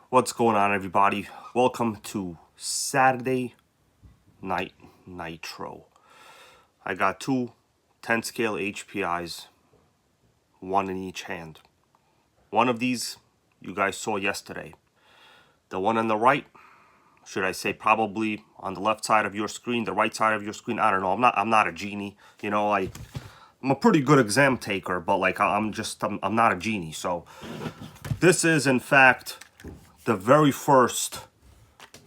What's going on, everybody? Welcome to Saturday Night Nitro. I got two 10 scale HPIs, one in each hand. One of these you guys saw yesterday. The one on the right, should I say probably on the left side of your screen, the right side of your screen, I don't know. I'm not a genie. You know, I'm a pretty good exam taker, but like I'm not a genie. So this is in fact the very first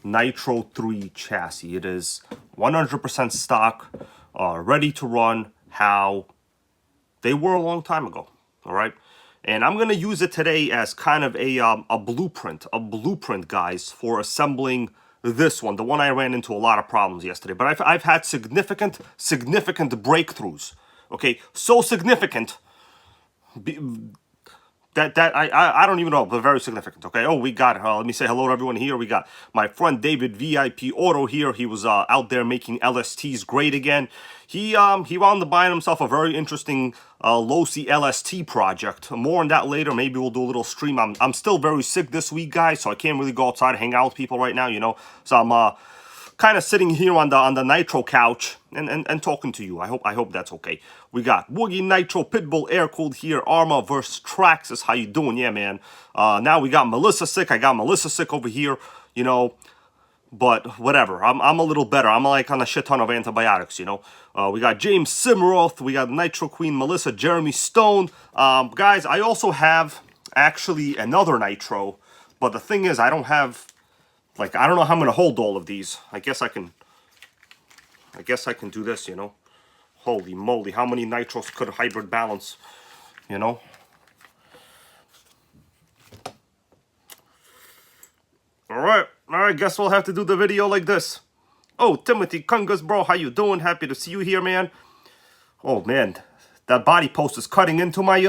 Nitro 3 chassis. It is 100% stock, ready to run how they were a long time ago. All right, and I'm gonna use it today as kind of a blueprint, guys, for assembling this one, the one I ran into a lot of problems yesterday. But I've had significant breakthroughs. Okay, so significant. That I don't even know, but very significant. Okay. Oh, we got let me say hello to everyone here. We got my friend David VIP Auto here. He was out there making LSTs great again. He wound up buying himself a very interesting low-C LST project. More on that later. Maybe we'll do a little stream. I'm still very sick this week, guys, so I can't really go outside and hang out with people right now. You know, so I'm kind of sitting here on the Nitro couch and talking to you. I hope that's okay. We got Woogie Nitro Pitbull Air Cooled here. Arma versus Traxxas. How you doing? Yeah, man. Now we got Melissa sick. I got Melissa sick over here. You know, but whatever. I'm a little better. I'm like on a shit ton of antibiotics. You know. We got James Simroth. We got Nitro Queen Melissa, Jeremy Stone. Guys, I also have actually another Nitro, but the thing is, I don't have. Like, I don't know how I'm going to hold all of these. I guess I can do this, you know. Holy moly, how many nitros could hybrid balance, you know? Alright, guess we'll have to do the video like this. Oh, Timothy Kungas, bro, how you doing? Happy to see you here, man. Oh, man, that body post is cutting into my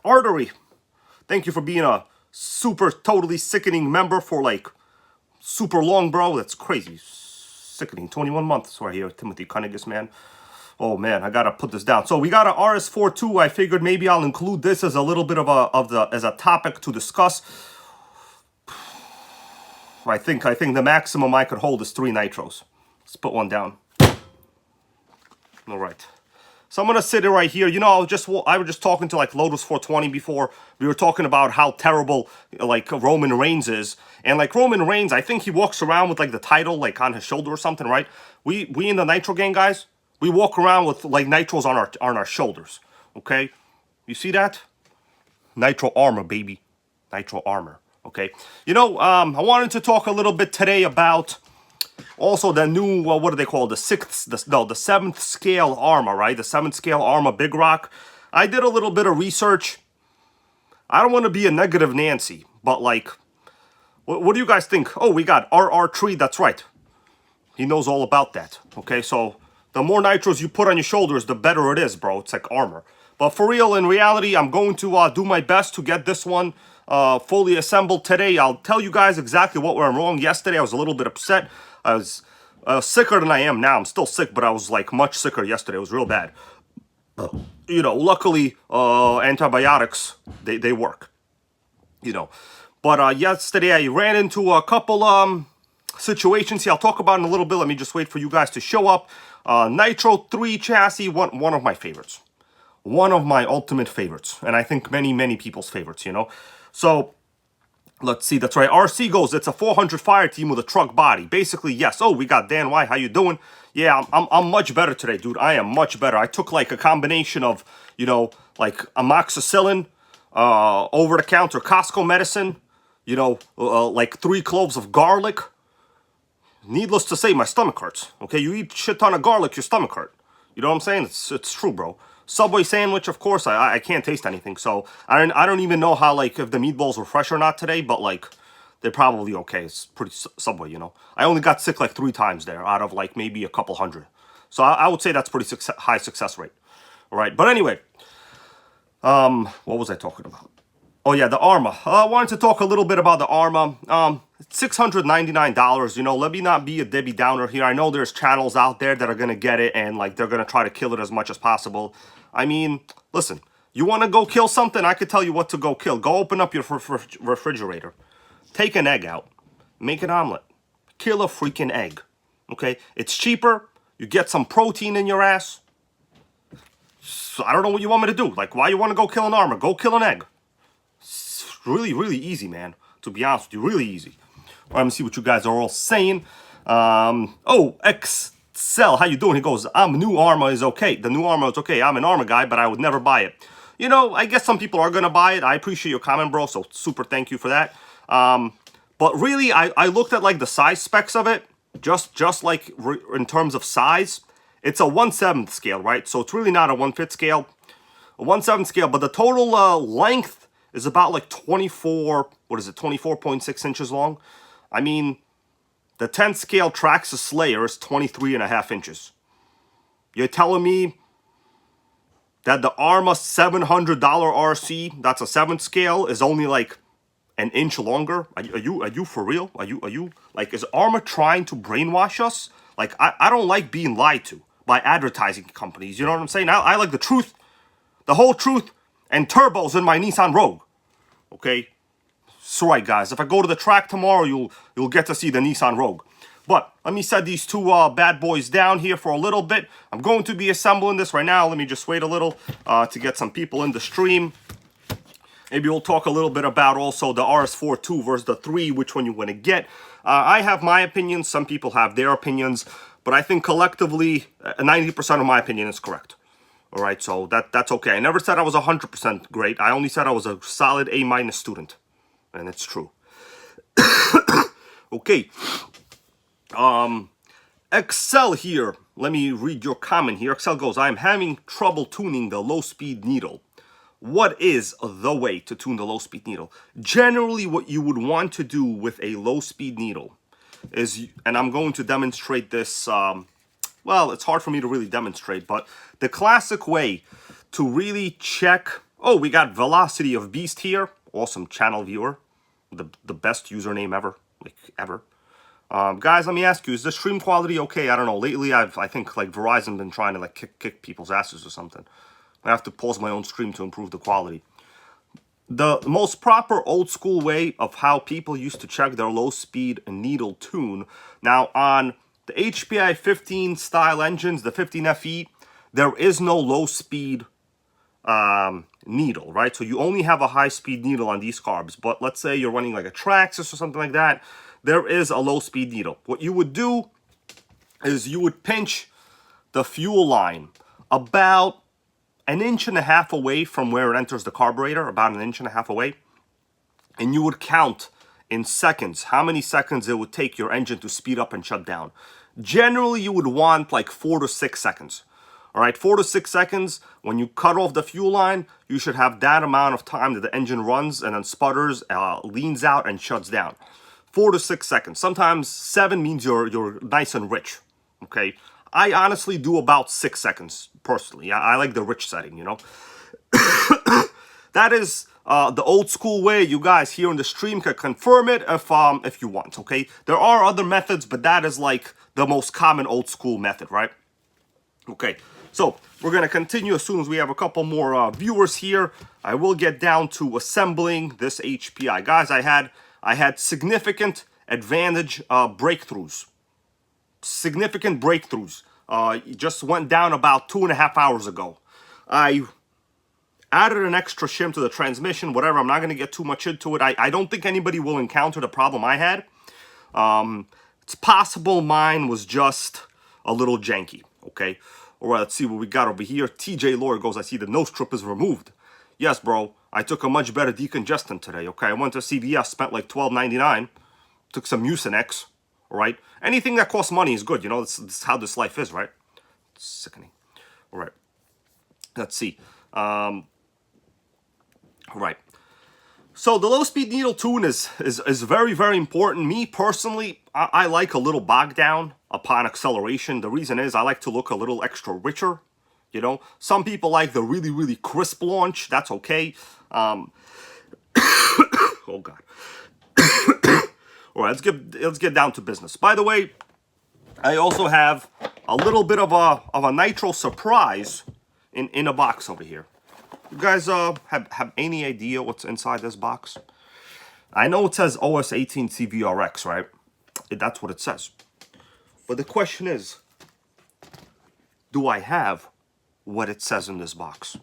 artery. Thank you for being a super totally sickening member for like super long, bro. That's crazy. Sickening. 21 months right here, Timothy Cunningham, man. Oh man, I gotta put this down. So we got an RS42. I figured maybe I'll include this as a little bit of a topic to discuss. I think the maximum I could hold is 3 nitros. Let's put one down. All right. So I'm gonna sit it right here. You know, I was just talking to like Lotus 420 before. We were talking about how terrible like Roman Reigns is, and like Roman Reigns, I think he walks around with like the title like on his shoulder or something, right? We in the Nitro gang, guys, we walk around with like nitros on our shoulders. Okay, you see that? Nitro armor, baby, Nitro armor. Okay, you know, I wanted to talk a little bit today about. Also, the new, what do they call it? The 7th scale armor, right? The 7th scale armor Big Rock. I did a little bit of research. I don't want to be a negative Nancy, but like, what do you guys think? Oh, we got RR3, that's right. He knows all about that, okay? So, the more nitros you put on your shoulders, the better it is, bro. It's like armor. But for real, in reality, I'm going to do my best to get this one fully assembled today. I'll tell you guys exactly what went wrong yesterday. I was a little bit upset. I was sicker than I am now. I'm still sick, but I was like much sicker yesterday. It was real bad. You know, luckily, antibiotics, they work. You know, but yesterday I ran into a couple situations here. I'll talk about in a little bit. Let me just wait for you guys to show up. Nitro 3 chassis, one of my favorites. One of my ultimate favorites. And I think many people's favorites, you know. So, let's see, that's right. RC goes, it's a 400 fire team with a truck body. Basically, yes. Oh, we got Dan Y. How you doing? Yeah, I'm much better today, dude. I am much better. I took like a combination of, you know, like amoxicillin, over-the-counter Costco medicine, you know, like 3 cloves of garlic. Needless to say, my stomach hurts. Okay, you eat shit ton of garlic, your stomach hurt. You know what I'm saying? It's true, bro. Subway sandwich, of course, I can't taste anything, so I don't even know how, like, if the meatballs were fresh or not today, but, like, they're probably okay. It's pretty Subway, you know. I only got sick, like, 3 times there out of, like, maybe a couple hundred. So I would say that's pretty high success rate. All right, but anyway, what was I talking about? Oh, yeah, the Arma. I wanted to talk a little bit about the Arma. $699, you know, let me not be a Debbie Downer here. I know there's channels out there that are going to get it and, like, they're going to try to kill it as much as possible. I mean, listen, You want to go kill something? I could tell you what to go kill. Go open up your refrigerator. Take an egg out. Make an omelet. Kill a freaking egg. Okay? It's cheaper. You get some protein in your ass. So I don't know what you want me to do. Like, why you want to go kill an armor? Go kill an egg. It's really, really easy, man. To be honest with you, really easy. All right, let me see what you guys are all saying. Oh, Excel, how you doing? He goes, new armor is okay. The new armor is okay. I'm an armor guy, but I would never buy it. You know, I guess some people are going to buy it. I appreciate your comment, bro, so super thank you for that. But really, I looked at, like, the size specs of it, just like in terms of size. It's a 1/7 scale, right? So it's really not a 1/5 scale. A 1/7 scale, but the total length is about, like, 24.6 inches long. I mean, the 10th scale Traxxas Slayer is 23.5 inches. You're telling me that the Arma $700 RC, that's a 7th scale, is only like an inch longer? Are you for real? Are you like, is Arma trying to brainwash us? Like, I don't like being lied to by advertising companies. You know what I'm saying? I like the truth, the whole truth, and turbos in my Nissan Rogue. Okay, so right, guys. If I go to the track tomorrow, you'll get to see the Nissan Rogue. But let me set these two bad boys down here for a little bit. I'm going to be assembling this right now. Let me just wait a little to get some people in the stream. Maybe we'll talk a little bit about also the RS4 2 versus the 3, which one you want to get. I have my opinions. Some people have their opinions. But I think collectively, 90% of my opinion is correct. All right, so that's okay. I never said I was 100% great. I only said I was a solid A- student. And it's true. Okay. Excel here. Let me read your comment here. Excel goes, I'm having trouble tuning the low-speed needle. What is the way to tune the low-speed needle? Generally, what you would want to do with a low-speed needle is, and I'm going to demonstrate this, well, it's hard for me to really demonstrate, but the classic way to really check, oh, we got Velocity of Beast here. Awesome channel viewer. The best username ever, like, ever. Guys, let me ask you, is the stream quality okay? I don't know. Lately, I think, like, Verizon been trying to, like, kick people's asses or something. I have to pause my own stream to improve the quality. The most proper old school way of how people used to check their low-speed needle tune. Now, on the HPI 15 style engines, the 15FE, there is no low-speed needle, right? So you only have a high-speed needle on these carbs. But let's say you're running like a Traxxas or something like that. There is a low-speed needle. What you would do is you would pinch the fuel line about 1.5 inches away from where it enters the carburetor, about 1.5 inches away. And you would count in seconds how many seconds it would take your engine to speed up and shut down. Generally, you would want like 4 to 6 seconds. All right, 4 to 6 seconds. When you cut off the fuel line, you should have that amount of time that the engine runs and then sputters, leans out, and shuts down. 4 to 6 seconds. Sometimes 7 means you're nice and rich. Okay, I honestly do about 6 seconds personally. I like the rich setting, you know. That is the old school way. You guys here in the stream can confirm it if you want. Okay, there are other methods, but that is like the most common old school method, right? Okay, so we're gonna continue as soon as we have a couple more viewers here. I will get down to assembling this HPI, guys. I had significant advantage breakthroughs. Significant breakthroughs. It just went down about 2.5 hours ago. I added an extra shim to the transmission, whatever. I'm not going to get too much into it. I don't think anybody will encounter the problem I had. It's possible mine was just a little janky, okay? All right, let's see what we got over here. TJ Lawyer goes, I see the nose strip is removed. Yes, bro. I took a much better decongestant today, okay? I went to CVS, spent like $12.99. Took some Mucinex. All right, anything that costs money is good. You know, this is how this life is, right? It's sickening. All right, let's see. All right. So the low-speed needle tune is very, very important. Me personally, I like a little bog down upon acceleration. The reason is I like to look a little extra richer. You know, some people like the really, really crisp launch. That's okay. Oh God. All right, let's get down to business. By the way, I also have a little bit of a nitro surprise in a box over here. You guys have any idea what's inside this box? I know it says OS 18 CVRX, right? That's what it says. But the question is, do I have what it says in this box?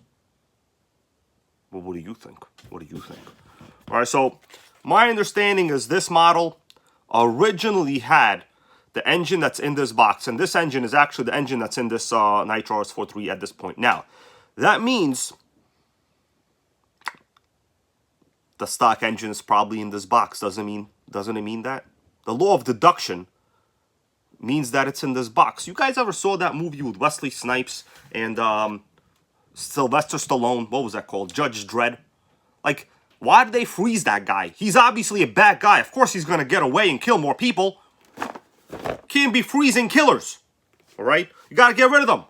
Well, what do you think? What do you think? All right, so my understanding is this model originally had the engine that's in this box, and this engine is actually the engine that's in this Nitro RS43 at this point. Now, that means the stock engine is probably in this box. Doesn't it mean that? The law of deduction means that it's in this box. You guys ever saw that movie with Wesley Snipes and Sylvester Stallone? What was that called? Judge Dredd. Like, why did they freeze that guy? He's obviously a bad guy. Of course he's gonna get away and kill more people. Can't be freezing killers. All right? You gotta get rid of them.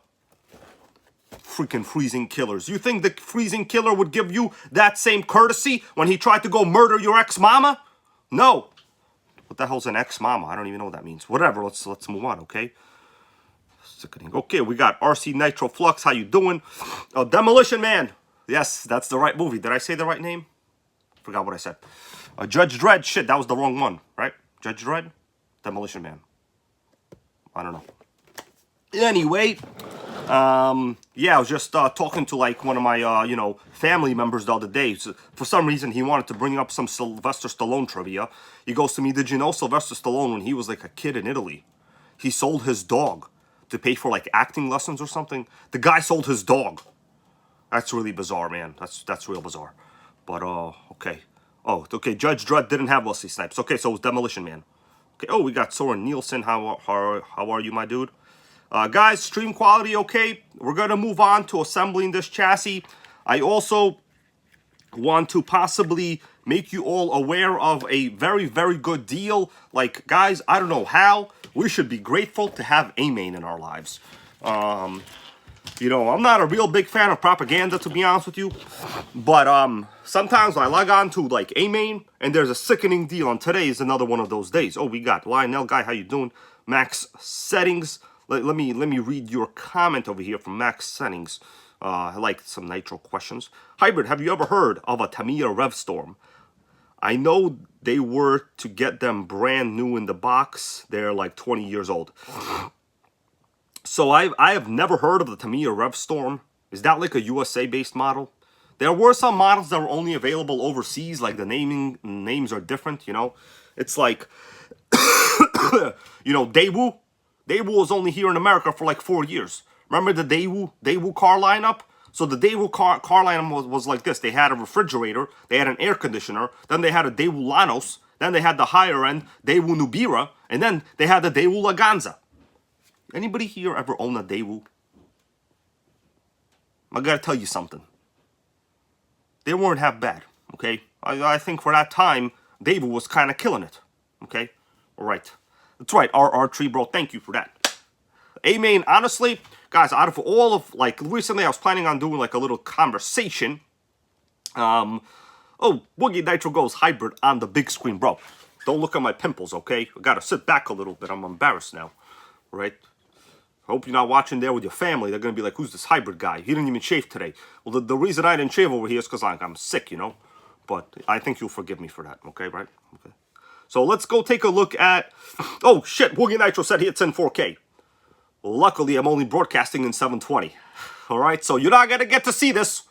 Freaking freezing killers. You think the freezing killer would give you that same courtesy when he tried to go murder your ex-mama? No. What the hell's an ex-mama? I don't even know what that means. Whatever, let's move on, okay? Sickening. Okay, we got RC Nitro Flux. How you doing? Oh, Demolition Man. Yes, that's the right movie. Did I say the right name? Forgot what I said. Judge Dredd. Shit, that was the wrong one, right? Judge Dredd? Demolition Man. I don't know. Anyway, yeah, I was just talking to like one of my, you know, family members the other day. So, for some reason, he wanted to bring up some Sylvester Stallone trivia. He goes to me, did you know Sylvester Stallone, when he was like a kid in Italy, he sold his dog to pay for like acting lessons or something? The guy sold his dog. That's really bizarre, man. That's real bizarre. But, okay. Oh, okay, Judge Dredd didn't have Wesley Snipes. Okay, so it was Demolition Man. Okay, oh, we got Soren Nielsen. How are you, my dude? Guys, stream quality okay. We're going to move on to assembling this chassis. I also want to possibly make you all aware of a very, very good deal. Like, guys, I don't know how. We should be grateful to have Amain in our lives. You know, I'm not a real big fan of propaganda, to be honest with you. But sometimes I log on to, like, Amain, and there's a sickening deal. And today is another one of those days. Oh, we got Lionel Guy. How you doing? Max Settings. Let me read your comment over here from Max Settings. I like some Nitro questions. Hybrid, have you ever heard of a Tamiya RevStorm? I know they were to get them brand new in the box. They're like 20 years old. So I have never heard of the Tamiya RevStorm. Is that like a USA-based model? There were some models that were only available overseas, like the names are different, you know? It's like, you know, Daewoo. Daewoo was only here in America for like 4 years. Remember the Daewoo car lineup? So the Daewoo car lineup was like this. They had a refrigerator, they had an air conditioner, then they had a Daewoo Lanos, then they had the higher end Daewoo Nubira, and then they had the Daewoo Laganza. Anybody here ever own a Daewoo? I gotta tell you something. They weren't half bad, okay? I think for that time, Daewoo was kind of killing it, okay? All right. That's right, RR3, bro. Thank you for that. Amain, honestly, guys, out of all of, like, recently I was planning on doing, like, a little conversation. Oh, Boogie Nitro goes hybrid on the big screen, bro. Don't look at my pimples, okay? I gotta sit back a little bit. I'm embarrassed now, right? I hope you're not watching there with your family. They're gonna be like, who's this hybrid guy? He didn't even shave today. Well, the reason I didn't shave over here is because I'm sick, you know? But I think you'll forgive me for that, okay, right? Okay. So let's go take a look at... Oh, shit, Boogie Nitro said it's in 4K. Luckily, I'm only broadcasting in 720. All right, so you're not going to get to see this.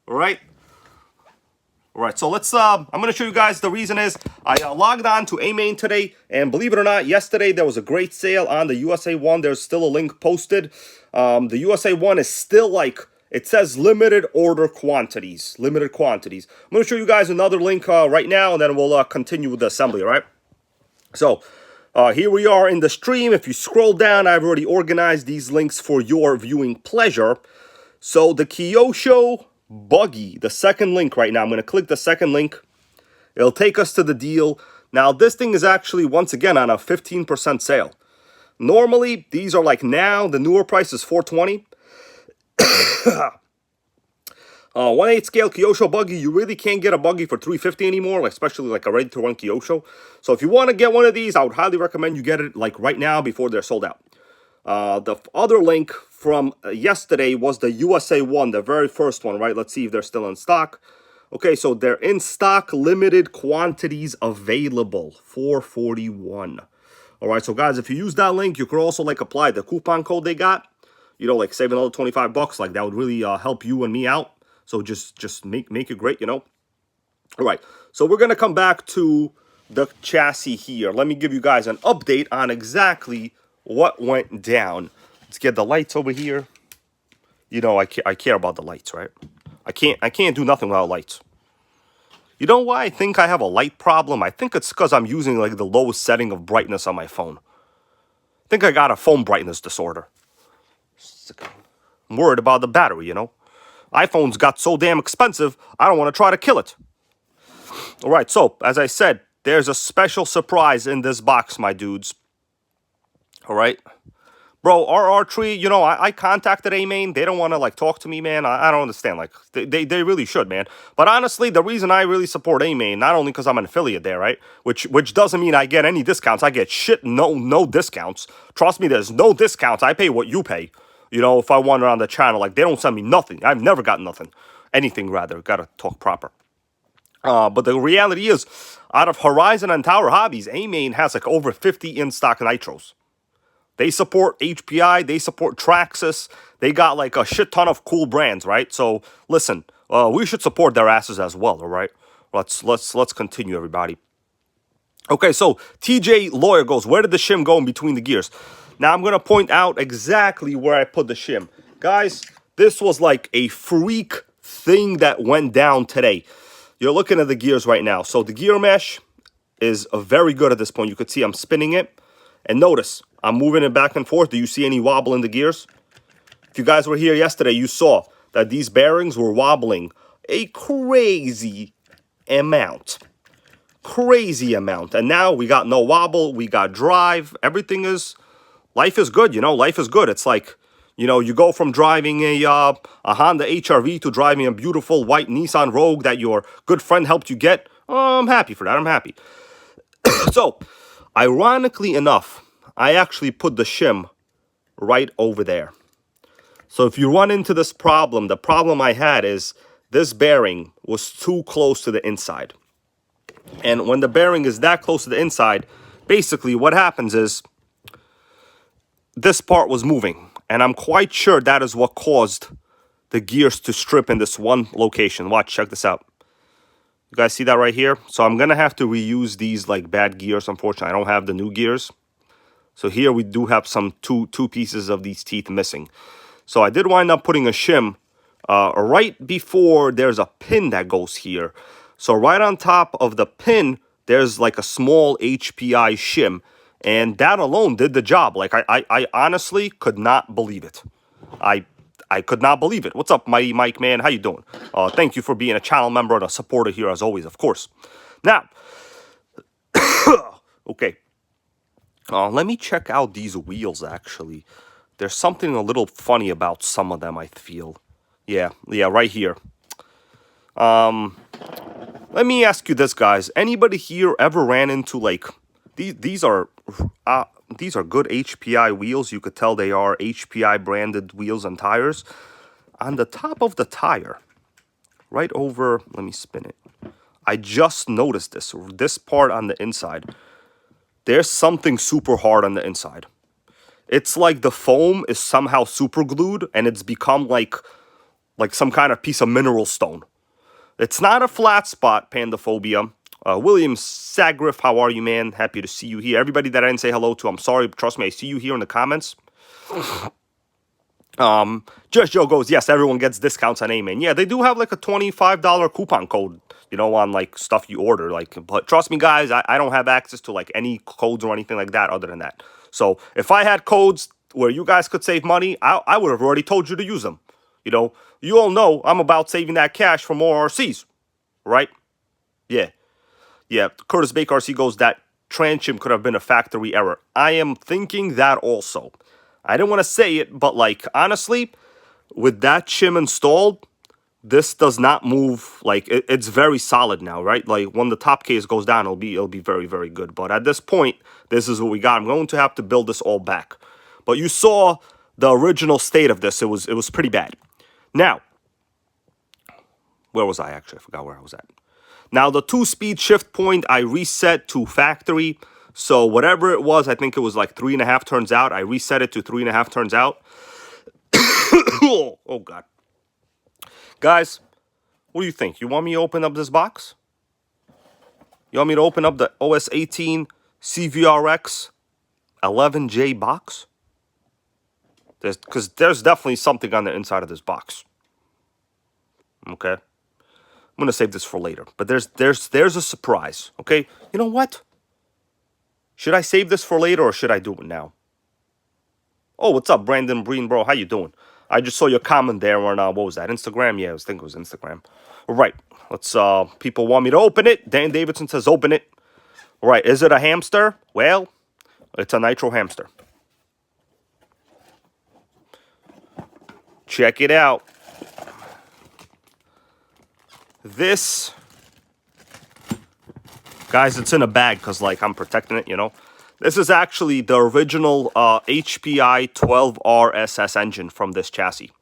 All right? All right, so let's... I'm going to show you guys the reason is I logged on to Amain today, and believe it or not, yesterday there was a great sale on the USA 1. There's still a link posted. The USA 1 is still like... It says limited order quantities. Limited quantities. I'm going to show you guys another link right now, and then we'll continue with the assembly, all right? So, here we are in the stream. If you scroll down, I've already organized these links for your viewing pleasure. So, the Kyosho Buggy, the second link right now. I'm going to click the second link. It'll take us to the deal. Now, this thing is actually, once again, on a 15% sale. Normally, these are like now, the newer price is $420. 1/8 scale Kyosho buggy. You really can't get a buggy for $350 anymore, especially like a ready-to-run Kyosho. So if you want to get one of these, I would highly recommend you get it like right now before they're sold out. The other link from yesterday was the USA one, the very first one, right? Let's see if they're still in stock. Okay, so they're in stock, limited quantities available, 441. All right, so guys, if you use that link, you could also like apply the coupon code they got, you know, like save another 25 bucks. Like that would really help you and me out. So just make it great, you know. All right, so we're gonna come back to the chassis here. Let me give you guys an update on exactly what went down. Let's get the lights over here. You know, I care about the lights, right? I can't do nothing without lights. You know why I think I have a light problem? I think it's because I'm using like the lowest setting of brightness on my phone. I think I got a phone brightness disorder. I'm worried about the battery, you know. iPhones got so damn expensive, I don't want to try to kill it. All right, so as I said, there's a special surprise in this box, my dudes. All right. Bro, RR3, you know, I contacted Amain. They don't want to, like, talk to me, man. I don't understand. Like, they really should, man. But honestly, the reason I really support Amain, not only because I'm an affiliate there, right? Which doesn't mean I get any discounts. I get shit, no discounts. Trust me, there's no discounts. I pay what you pay. You know, if I wander on the channel, like, they don't send me nothing. I've never gotten nothing. Anything, rather. Gotta talk proper. But the reality is, out of Horizon and Tower Hobbies, Amain has, like, over 50 in-stock nitros. They support HPI, they support Traxxas, they got like a shit ton of cool brands, right? So listen, we should support their asses as well, all right? Let's continue, everybody. Okay, so TJ Lawyer goes, where did the shim go in between the gears? Now I'm gonna point out exactly where I put the shim. Guys, this was like a freak thing that went down today. You're looking at the gears right now. So the gear mesh is very good at this point. You could see I'm spinning it. And notice, I'm moving it back and forth. Do you see any wobble in the gears? If you guys were here yesterday, you saw that these bearings were wobbling a crazy amount. Crazy amount. And now we got no wobble. We got drive. Everything is... Life is good, you know. Life is good. It's like, you know, you go from driving a Honda HR-V to driving a beautiful white Nissan Rogue that your good friend helped you get. I'm happy for that. I'm happy. So... Ironically enough, I actually put the shim right over there. So if you run into this problem, the problem I had is this bearing was too close to the inside. And when the bearing is that close to the inside, basically what happens is this part was moving. And I'm quite sure that is what caused the gears to strip in this one location. Watch, check this out. You guys see that right here? So I'm going to have to reuse these like bad gears. Unfortunately, I don't have the new gears. So here we do have some two pieces of these teeth missing. So I did wind up putting a shim right before there's a pin that goes here. So right on top of the pin, there's like a small HPI shim. And that alone did the job. Like I honestly could not believe it. I could not believe it. What's up, Mighty Mike, man? How you doing? Thank you for being a channel member and a supporter here, as always, of course. Now, okay. Let me check out these wheels, actually. There's something a little funny about some of them, I feel. Yeah, right here. Let me ask you this, guys. Anybody here ever ran into, like, these are good HPI wheels. You could tell they are HPI branded wheels and tires. On the top of the tire, right over, let me spin it. I just noticed this part on the inside. There's something super hard on the inside. It's like the foam is somehow super glued and it's become like some kind of piece of mineral stone. It's not a flat spot, Pandaphobia. William Sagriff, how are you, man? Happy to see you here. Everybody that I didn't say hello to, I'm sorry. Trust me, I see you here in the comments. Just Joe goes, yes, everyone gets discounts on Amain. Yeah, they do have like a $25 coupon code, you know, on like stuff you order. Like, but trust me, guys, I don't have access to like any codes or anything like that other than that. So if I had codes where you guys could save money, I would have already told you to use them. You know, you all know I'm about saving that cash for more RCs, right? Yeah. Yeah, Curtis Baker RC goes, that transhim could have been a factory error. I am thinking that also. I didn't want to say it, but like, honestly, with that shim installed, this does not move. Like, it's very solid now, right? Like, when the top case goes down, it'll be very, very good. But at this point, this is what we got. I'm going to have to build this all back. But you saw the original state of this, it was pretty bad. Now, where was I actually? I forgot where I was at. Now, the 2-speed shift point, I reset to factory. So whatever it was, I think it was like 3.5 turns out. I reset it to 3.5 turns out. Oh, God. Guys, what do you think? You want me to open up this box? You want me to open up the OS 18 CVRX 11J box? Because there's definitely something on the inside of this box. Okay? I'm going to save this for later. But there's a surprise. Okay? You know what? Should I save this for later or should I do it now? Oh, what's up, Brandon Breen, bro? How you doing? I just saw your comment there on, what was that, Instagram? Yeah, I think it was Instagram. All right, let's, people want me to open it. Dan Davidson says open it. All right, is it a hamster? Well, it's a Nitro hamster. Check it out. This, guys, it's in a bag because, like, I'm protecting it, you know. This is actually the original HPI 12RSS engine from this chassis.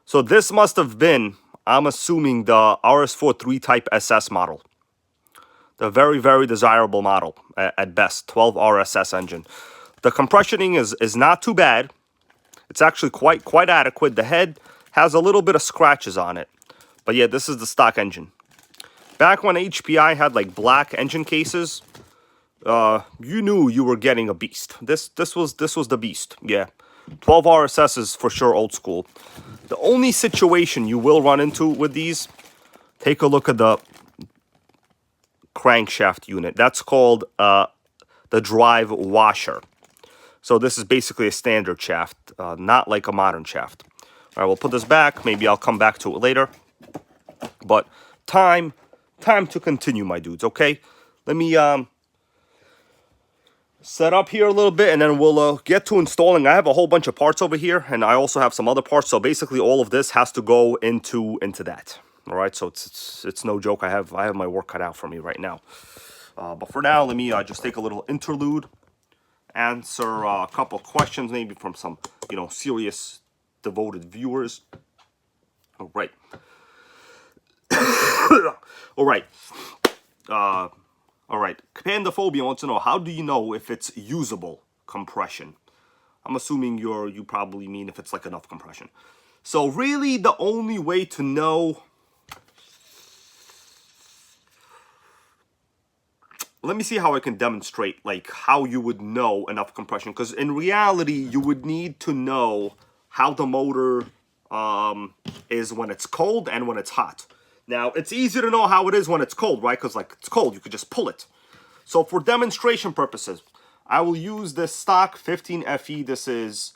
So this must have been, I'm assuming, the RS43 type SS model. The very, very desirable model at best, 12RSS engine. The compressioning is not too bad. It's actually quite adequate. The head has a little bit of scratches on it. But yeah, this is the stock engine. Back when HPI had like black engine cases, you knew you were getting a beast. This was the beast. Yeah, 12 RSS is for sure old school. The only situation you will run into with these, take a look at the crankshaft unit. That's called the drive washer. So this is basically a standard shaft, not like a modern shaft. All right, we'll put this back. Maybe I'll come back to it later. But time to continue, my dudes. Okay, let me set up here a little bit, and then we'll get to installing. I have a whole bunch of parts over here, and I also have some other parts. So basically, all of this has to go into that. All right, so it's no joke. I have my work cut out for me right now. But for now, let me just take a little interlude, answer a couple of questions, maybe from some serious, devoted viewers. All right. All right. All right, Pandaphobia wants to know, how do you know if it's usable compression? I'm assuming you probably mean if it's like enough compression. So really the only way to know, let me see how I can demonstrate like how you would know enough compression, because in reality you would need to know how the motor is when it's cold and when it's hot. Now, it's easy to know how it is when it's cold, right? Because, like, it's cold. You could just pull it. So, for demonstration purposes, I will use this stock 15FE. This is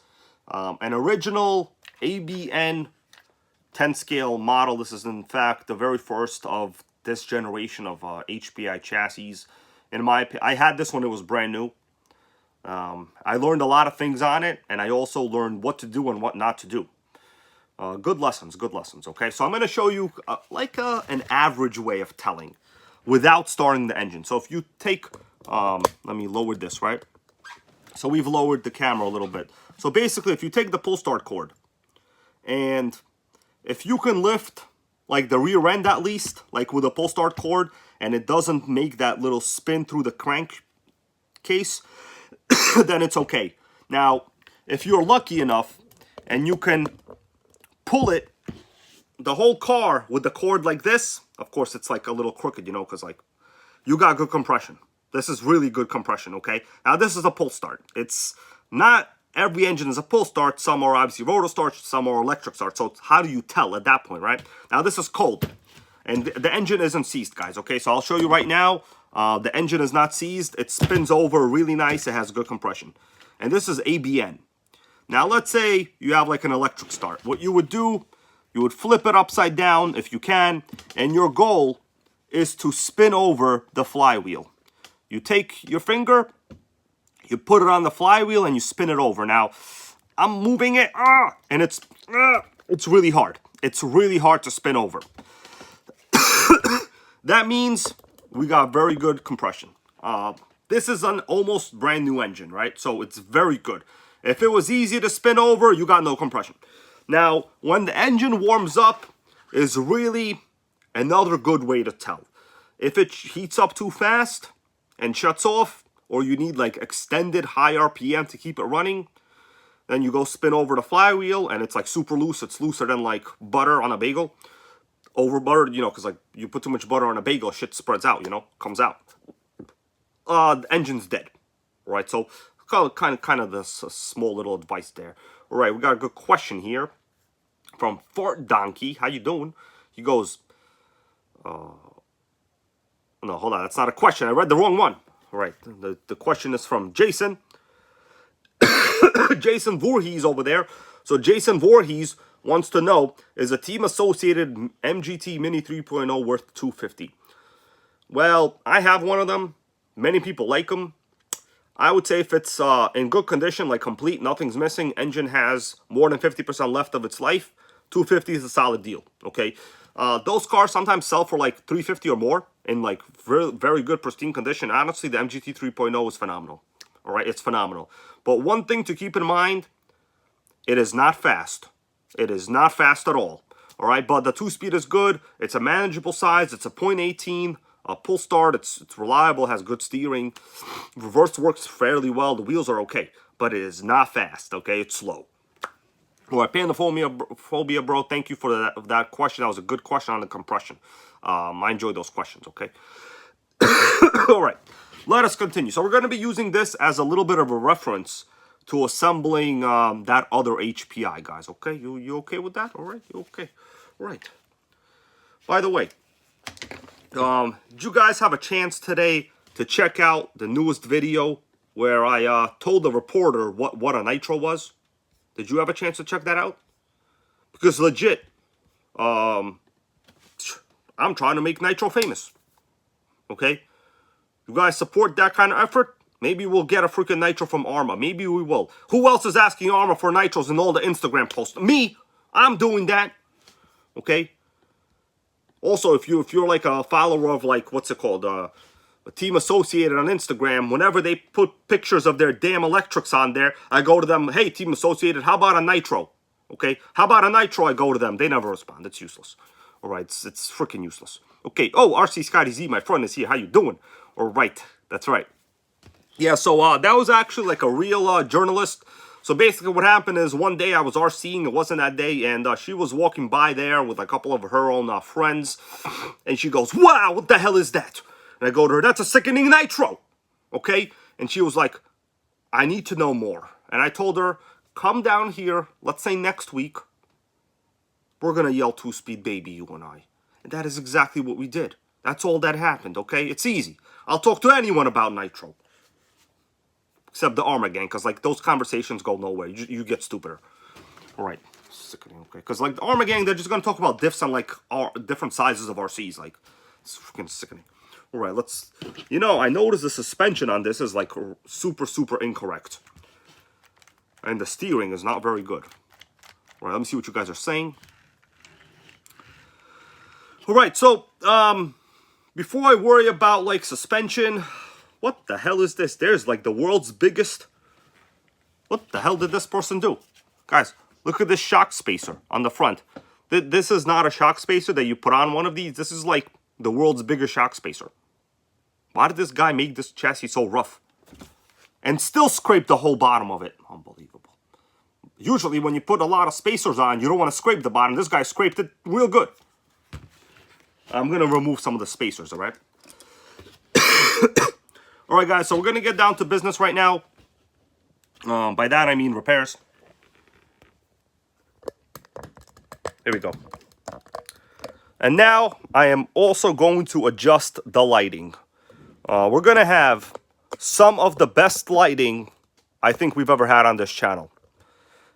an original ABN 10-scale model. This is, in fact, the very first of this generation of HPI chassis. In my opinion, I had this when it was brand new. I learned a lot of things on it, and I also learned what to do and what not to do. Good lessons, okay? So I'm going to show you an average way of telling without starting the engine. So if you take, let me lower this, right? So we've lowered the camera a little bit. So basically, if you take the pull start cord, and if you can lift like the rear end at least, like with a pull start cord, and it doesn't make that little spin through the crank case, then it's okay. Now, if you're lucky enough and you can pull it, the whole car with the cord like this, of course it's like a little crooked, because like you got good compression. This is really good compression, okay? Now this is a pull start. It's not every engine is a pull start. Some are obviously rotor starts, some are electric start. So how do you tell at that point, right? Now this is cold and the engine isn't seized, guys, okay? So I'll show you right now. The engine is not seized. It spins over really nice. It has good compression. And this is ABN. Now, let's say you have like an electric start. What you would do, you would flip it upside down if you can, and your goal is to spin over the flywheel. You take your finger, you put it on the flywheel, and you spin it over. Now, I'm moving it, and it's really hard. It's really hard to spin over. That means we got very good compression. This is an almost brand new engine, right? So it's very good. If it was easy to spin over, you got no compression. Now, when the engine warms up is really another good way to tell. If it heats up too fast and shuts off, or you need like extended high RPM to keep it running, then you go spin over the flywheel and it's like super loose. It's looser than like butter on a bagel. Over buttered, you know, because like you put too much butter on a bagel, shit spreads out, you know, comes out. The engine's dead. All right, so kind of this small little advice there. All right, we got a good question here from Fort Donkey. How you doing? He goes, no, hold on, that's not a question. I read the wrong one. All right, the question is from Jason. Jason Voorhees over there. So Jason Voorhees wants to know, is a team associated MGT Mini 3.0 worth $250? Well, I have one of them. Many people like them. I would say if it's in good condition, like complete, nothing's missing, engine has more than 50% left of its life, $250 is a solid deal, okay? Those cars sometimes sell for like $350 or more in like very, very good, pristine condition. Honestly, the MGT 3.0 is phenomenal, all right? It's phenomenal. But one thing to keep in mind, it is not fast. It is not fast at all, all right? But the 2-speed is good. It's a manageable size. It's a .18. Pull start, it's reliable, has good steering. Reverse works fairly well. The wheels are okay, but it is not fast, okay? It's slow. All right, Pandaphobia, bro, thank you for that question. That was a good question on the compression. I enjoyed those questions, okay? All right, let us continue. So we're going to be using this as a little bit of a reference to assembling that other HPI, guys, okay? You okay with that? All right, you okay? All right. By the way, did you guys have a chance today to check out the newest video where I told the reporter what a nitro was? Did you have a chance to check that out? Because legit, I'm trying to make nitro famous. Okay? You guys support that kind of effort? Maybe we'll get a freaking nitro from Arma. Maybe we will. Who else is asking Arma for nitros in all the Instagram posts? Me! I'm doing that. Okay? Also, if you're like a follower of like, what's it called, a team associated on Instagram, whenever they put pictures of their damn electrics on there, I go to them, hey, team associated, how about a nitro? Okay, how about a nitro? I go to them. They never respond. It's useless. All right, it's freaking useless. Okay, oh, RC Scotty Z, my friend, is here. How you doing? All right, that's right. Yeah, so that was actually like a real journalist. So basically what happened is one day I was RCing, it wasn't that day, and she was walking by there with a couple of her own friends, and she goes, wow, what the hell is that? And I go to her, that's a sickening nitro, okay? And she was like, I need to know more. And I told her, come down here, let's say next week, we're going to yell 2-speed baby, you and I. And that is exactly what we did. That's all that happened, okay? It's easy. I'll talk to anyone about nitro. Except the Arma gang, because like those conversations go nowhere. You get stupider. All right, sickening. Okay, because like the Arma gang, they're just gonna talk about diffs on like different sizes of RCs. Like it's freaking sickening. All right, let's. You know, I noticed the suspension on this is like super incorrect, and the steering is not very good. All right, let me see what you guys are saying. All right, so before I worry about like suspension. What the hell is this? There's like the world's biggest... What the hell did this person do? Guys, look at this shock spacer on the front. This is not a shock spacer that you put on one of these. This is like the world's biggest shock spacer. Why did this guy make this chassis so rough? And still scrape the whole bottom of it. Unbelievable. Usually when you put a lot of spacers on, you don't want to scrape the bottom. This guy scraped it real good. I'm going to remove some of the spacers, all right? All right, guys, so we're going to get down to business right now. By that, I mean repairs. Here we go. And now, I am also going to adjust the lighting. We're going to have some of the best lighting I think we've ever had on this channel.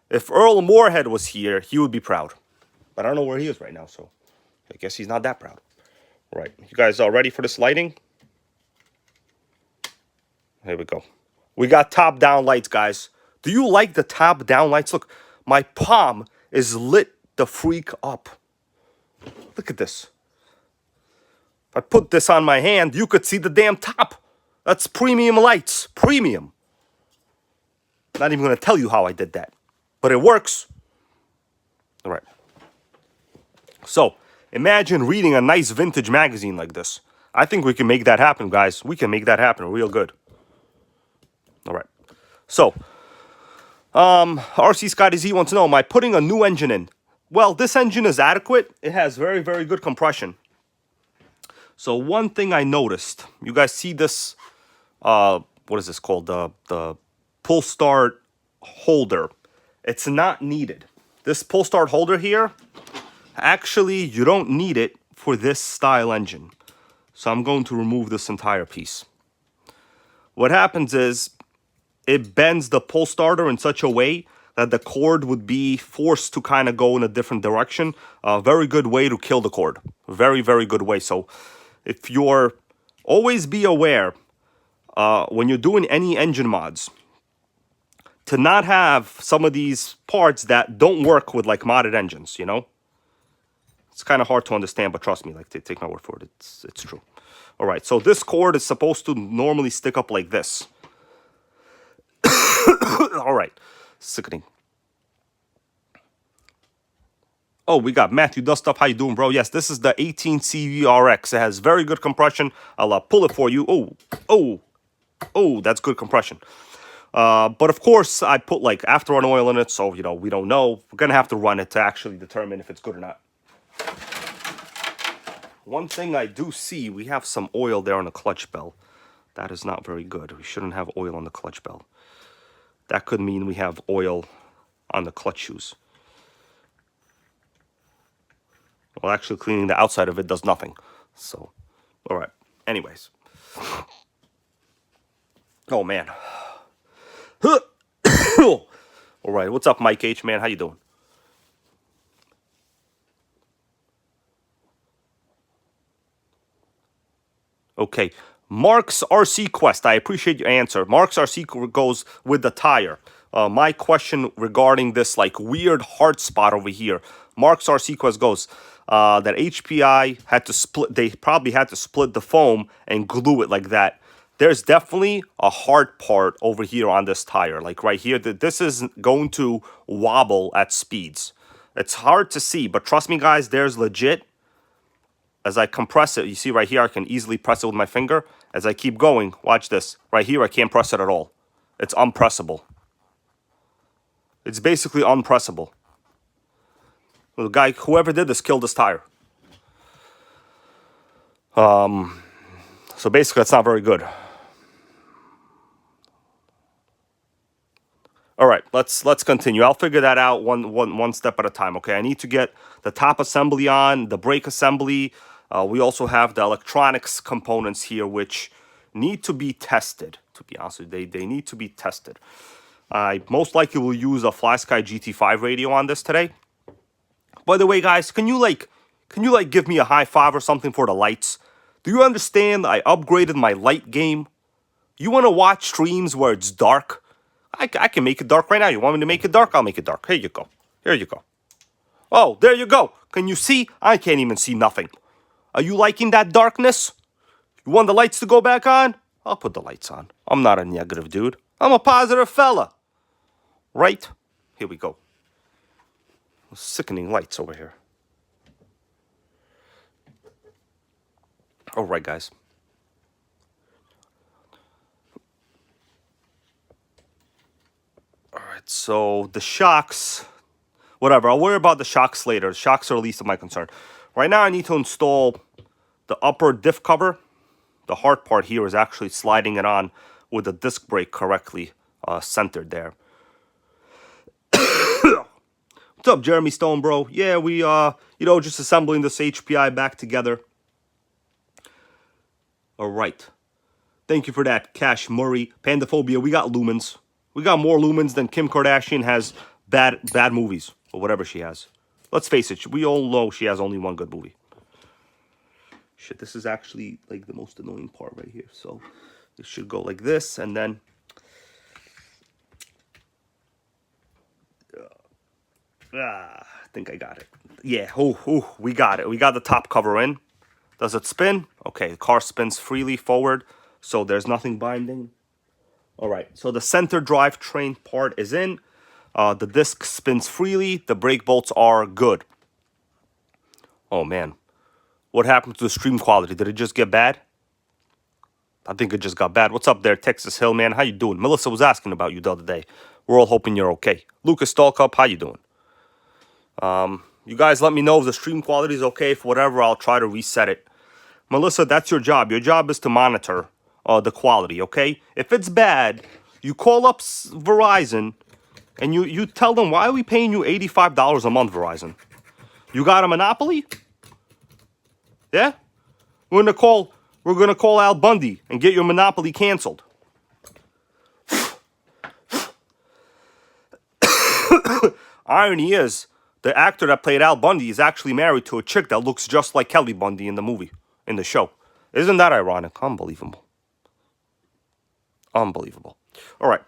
If Earl Moorhead was here, he would be proud. But I don't know where he is right now, so I guess he's not that proud. All right, you guys are ready for this lighting? Here we go. We got top-down lights, guys. Do you like the top-down lights? Look, my palm is lit the freak up. Look at this. If I put this on my hand, you could see the damn top. That's premium lights. Premium. Not even going to tell you how I did that. But it works. All right. So, imagine reading a nice vintage magazine like this. I think we can make that happen, guys. We can make that happen real good. All right. So, RC Scotty Z wants to know, am I putting a new engine in? Well, this engine is adequate. It has very, very good compression. So one thing I noticed, you guys see this, what is this called? The pull start holder. It's not needed. This pull start holder here, actually, you don't need it for this style engine. So I'm going to remove this entire piece. What happens is, it bends the pull starter in such a way that the cord would be forced to kind of go in a different direction. A very good way to kill the cord. Very, very good way. So if you're, always be aware when you're doing any engine mods to not have some of these parts that don't work with like modded engines, you know? It's kind of hard to understand, but trust me, like take my word for it, it's true. All right, so this cord is supposed to normally stick up like this. All right, sickening. Oh, we got Matthew Dustuff. How you doing, bro? Yes, this is the 18CVRX. It has very good compression. I'll pull it for you. Oh, that's good compression. But of course, I put like afterrun oil in it, so you know we don't know. We're gonna have to run it to actually determine if it's good or not. One thing I do see, we have some oil there on the clutch bell. That is not very good. We shouldn't have oil on the clutch bell. That could mean we have oil on the clutch shoes. Well, actually cleaning the outside of it does nothing. So, all right. Anyways. Oh, man. All right. What's up, Mike H, man? How you doing? Okay. Mark's RC Quest. I appreciate your answer. Mark's RC goes with the tire. My question regarding this like weird hard spot over here. Mark's RC Quest goes that HPI had to split. They probably had to split the foam and glue it like that. There's definitely a hard part over here on this tire. Like right here. This is going to wobble at speeds. It's hard to see, but trust me, guys. There's legit. As I compress it, you see right here, I can easily press it with my finger. As I keep going, watch this. Right here, I can't press it at all. It's unpressable. It's basically unpressable. The guy, whoever did this, killed this tire. So basically, that's not very good. All right, let's continue. I'll figure that out one step at a time. Okay, I need to get the top assembly on, the brake assembly. We also have the electronics components here, which need to be tested. To be honest with you, they need to be tested. I most likely will use a FlySky GT5 radio on this today. By the way, guys, can you give me a high five or something for the lights? Do you understand? I upgraded my light game. You want to watch streams where it's dark? I can make it dark right now. You want me to make it dark? I'll make it dark. Here you go. Here you go. Oh, there you go. Can you see? I can't even see nothing. Are you liking that darkness? You want the lights to go back on? I'll put the lights on. I'm not a negative dude. I'm a positive fella. Right? Here we go. Sickening lights over here. All right, guys. All right, so the shocks, whatever. I'll worry about the shocks later. The shocks are least of my concern. Right now, I need to install the upper diff cover. The hard part here is actually sliding it on with the disc brake correctly centered there. What's up, Jeremy Stone, bro? Yeah, we, just assembling this HPI back together. All right. Thank you for that, Cash Murray. Pandaphobia, we got lumens. We got more lumens than Kim Kardashian has bad movies, or whatever she has. Let's face it, we all know she has only one good movie. Shit, this is actually like the most annoying part right here. So it should go like this, and then I think I got it. Yeah, we got it. We got the top cover in. Does it spin? Okay, the car spins freely forward, so there's nothing binding. All right, so the center drivetrain part is in. The disc spins freely. The brake bolts are good. Oh, man. What happened to the stream quality? Did it just get bad? I think it just got bad. What's up there, Texas Hill, man? How you doing? Melissa was asking about you the other day. We're all hoping you're okay. Lucas Stallcup, how you doing? You guys let me know if the stream quality is okay. For whatever, I'll try to reset it. Melissa, that's your job. Your job is to monitor the quality, okay? If it's bad, you call up Verizon and you tell them, why are we paying you $85 a month, Verizon? You got a monopoly? Yeah? We're gonna call Al Bundy and get your monopoly canceled. Irony is, the actor that played Al Bundy is actually married to a chick that looks just like Kelly Bundy in the movie, in the show. Isn't that ironic? Unbelievable. Unbelievable. All right.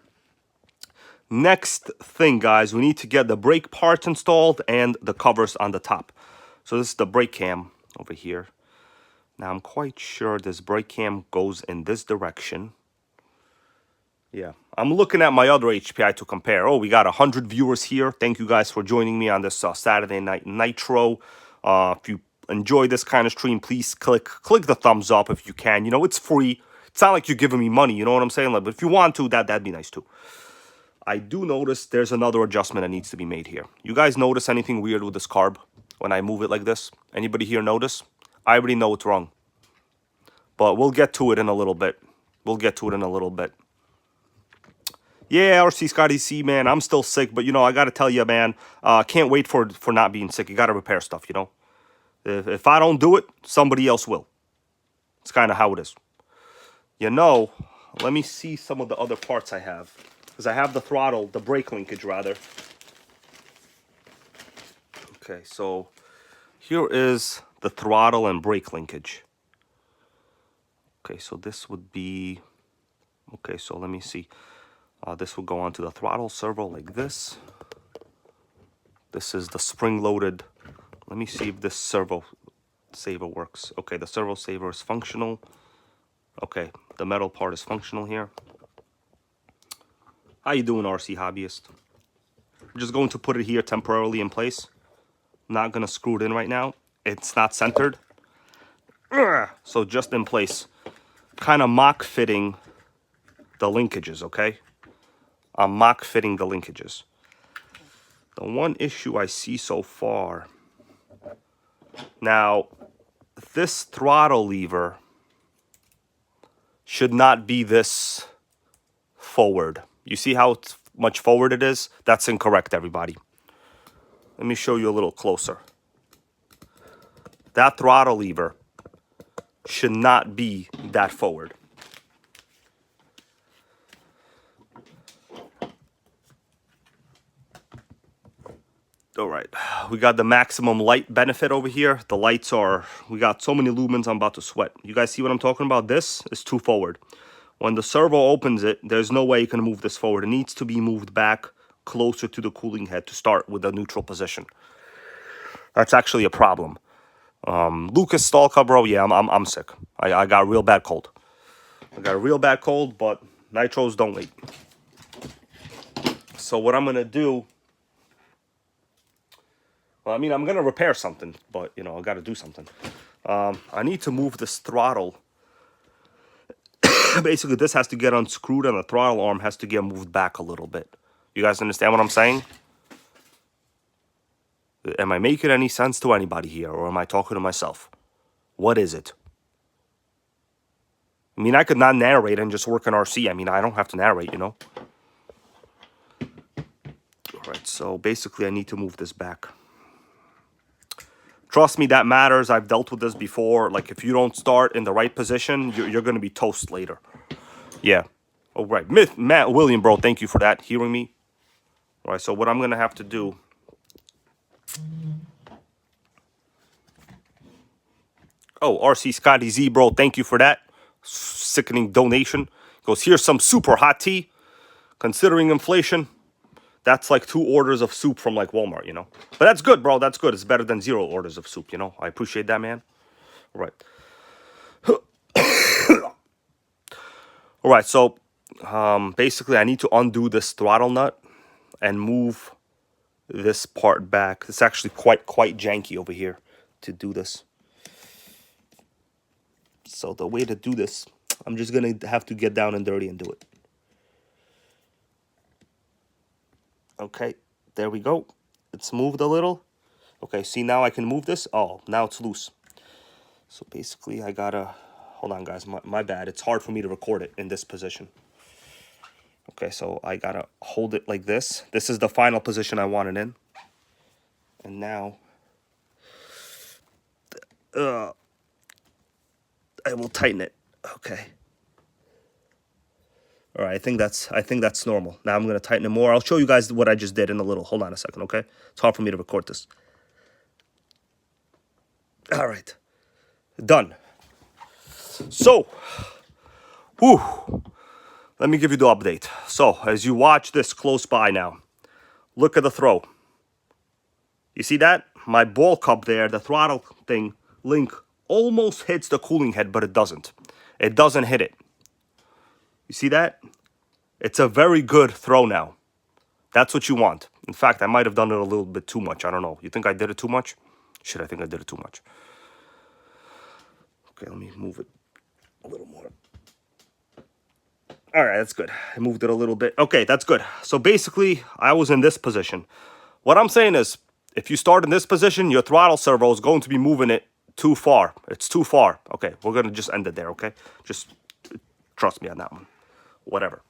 Next thing, guys, we need to get the brake parts installed and the covers on the top. So this is the brake cam over here. Now, I'm quite sure this brake cam goes in this direction. Yeah, I'm looking at my other HPI to compare. Oh, we got 100 viewers here. Thank you guys for joining me on this Saturday Night Nitro. If you enjoy this kind of stream, please click the thumbs up if you can. You know, it's free. It's not like you're giving me money, you know what I'm saying? Like, but if you want to, that'd be nice too. I do notice there's another adjustment that needs to be made here. You guys notice anything weird with this carb when I move it like this? Anybody here notice? I already know it's wrong. But we'll get to it in a little bit. Yeah, RC Scotty C, man, I'm still sick. But, you know, I got to tell you, man, can't wait for not being sick. You got to repair stuff, you know. If I don't do it, somebody else will. It's kind of how it is. You know, let me see some of the other parts I have. Because I have the throttle, the brake linkage, rather. Okay, so here is the throttle and brake linkage. Okay, so this would be... Okay, so let me see. This will go onto the throttle servo like this. This is the spring-loaded... Let me see if this servo saver works. Okay, the servo saver is functional. Okay, the metal part is functional here. How you doing, RC Hobbyist? I'm just going to put it here temporarily in place. I'm not going to screw it in right now. It's not centered. So just in place. Kind of mock fitting the linkages, okay? I'm mock fitting the linkages. The one issue I see so far... Now, this throttle lever should not be this forward. You see how much forward it is? That's incorrect, everybody. Let me show you a little closer. That throttle lever should not be that forward. All right, we got the maximum light benefit over here. The lights are, we got so many lumens, I'm about to sweat. You guys see what I'm talking about? This is too forward. When the servo opens it, there's no way you can move this forward. It needs to be moved back closer to the cooling head to start with a neutral position. That's actually a problem. Lucas Stalka, bro, yeah, I'm sick. I got a real bad cold. But nitros don't wait. So what I'm gonna do, well, I mean, I'm gonna repair something, but you know, I gotta do something. I need to move this throttle. Basically, this has to get unscrewed and the throttle arm has to get moved back a little bit. You guys understand what I'm saying? Am I making any sense to anybody here, or am I talking to myself? What is it? I mean, I could not narrate and just work in RC. I mean, I don't have to narrate, you know? All right, so basically I need to move this back. Trust me, that matters. I've dealt with this before. Like, if you don't start in the right position, you're going to be toast later. Yeah. All right. Matt William, bro, thank you for that. Hearing me. All right, so what I'm going to have to do... Oh, RC Scotty Z, bro, thank you for that. Sickening donation. Goes, here's some super hot tea. Considering inflation, that's like 2 orders of soup from like Walmart, you know. But that's good, bro. That's good. It's better than 0 orders of soup, you know. I appreciate that, man. All right. All right, so Basically, I need to undo this throttle nut and move this part back. It's actually quite janky over here to do this. So the way to do this, I'm just gonna have to get down and dirty and do it. Okay, there we go. It's moved a little. Okay, see, now I can move this. Oh, now it's loose. So basically I gotta, hold on guys, my bad. It's hard for me to record it in this position. Okay, so I gotta hold it like this. This is the final position I want it in. And now, I will tighten it. Okay. All right, I think that's normal. Now I'm gonna tighten it more. I'll show you guys what I just did in a little. Hold on a second, okay? It's hard for me to record this. All right, done. So, whew. Let me give you the update. So, as you watch this close by now, look at the throw. You see that? My ball cup there, the throttle thing, link, almost hits the cooling head, but it doesn't. It doesn't hit it. You see that? It's a very good throw now. That's what you want. In fact, I might have done it a little bit too much. I don't know. You think I did it too much? Shit, I think I did it too much. Okay, let me move it a little more. All right, that's good. I moved it a little bit. Okay, that's good. So basically, I was in this position. What I'm saying is, if you start in this position, your throttle servo is going to be moving it too far. It's too far. Okay, we're going to just end it there, okay? Just trust me on that one. Whatever.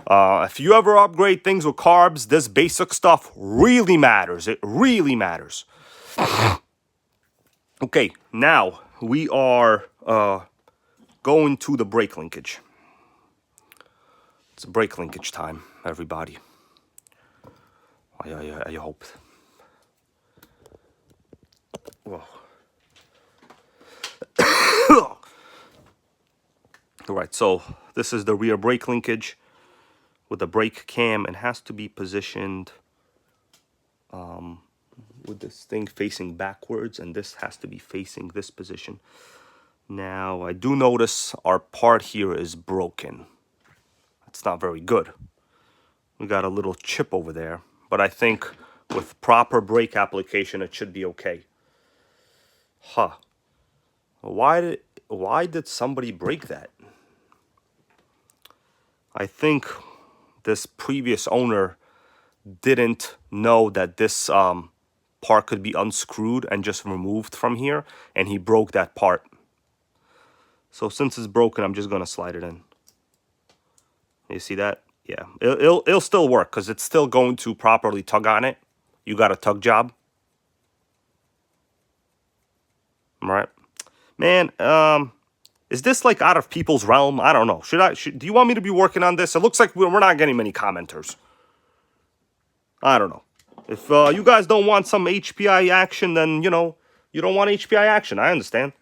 If you ever upgrade things with carbs, this basic stuff really matters. It really matters. Okay, now we are going to the brake linkage. It's brake linkage time, everybody. I hope. Whoa. All right, so this is the rear brake linkage with the brake cam. It has to be positioned with this thing facing backwards, and this has to be facing this position. Now, I do notice our part here is broken. It's not very good. We got a little chip over there, but I think with proper brake application, it should be okay. Huh. Why did somebody break that? I think this previous owner didn't know that this part could be unscrewed and just removed from here, and he broke that part. So since it's broken, I'm just gonna slide it in. You see that? Yeah, it'll still work because it's still going to properly tug on it. You got a tug job. All right, man. Is this like out of people's realm? I don't know. Do you want me to be working on this? It looks like we're not getting many commenters. I don't know. If you guys don't want some HPI action, then, you know, you don't want HPI action. I understand.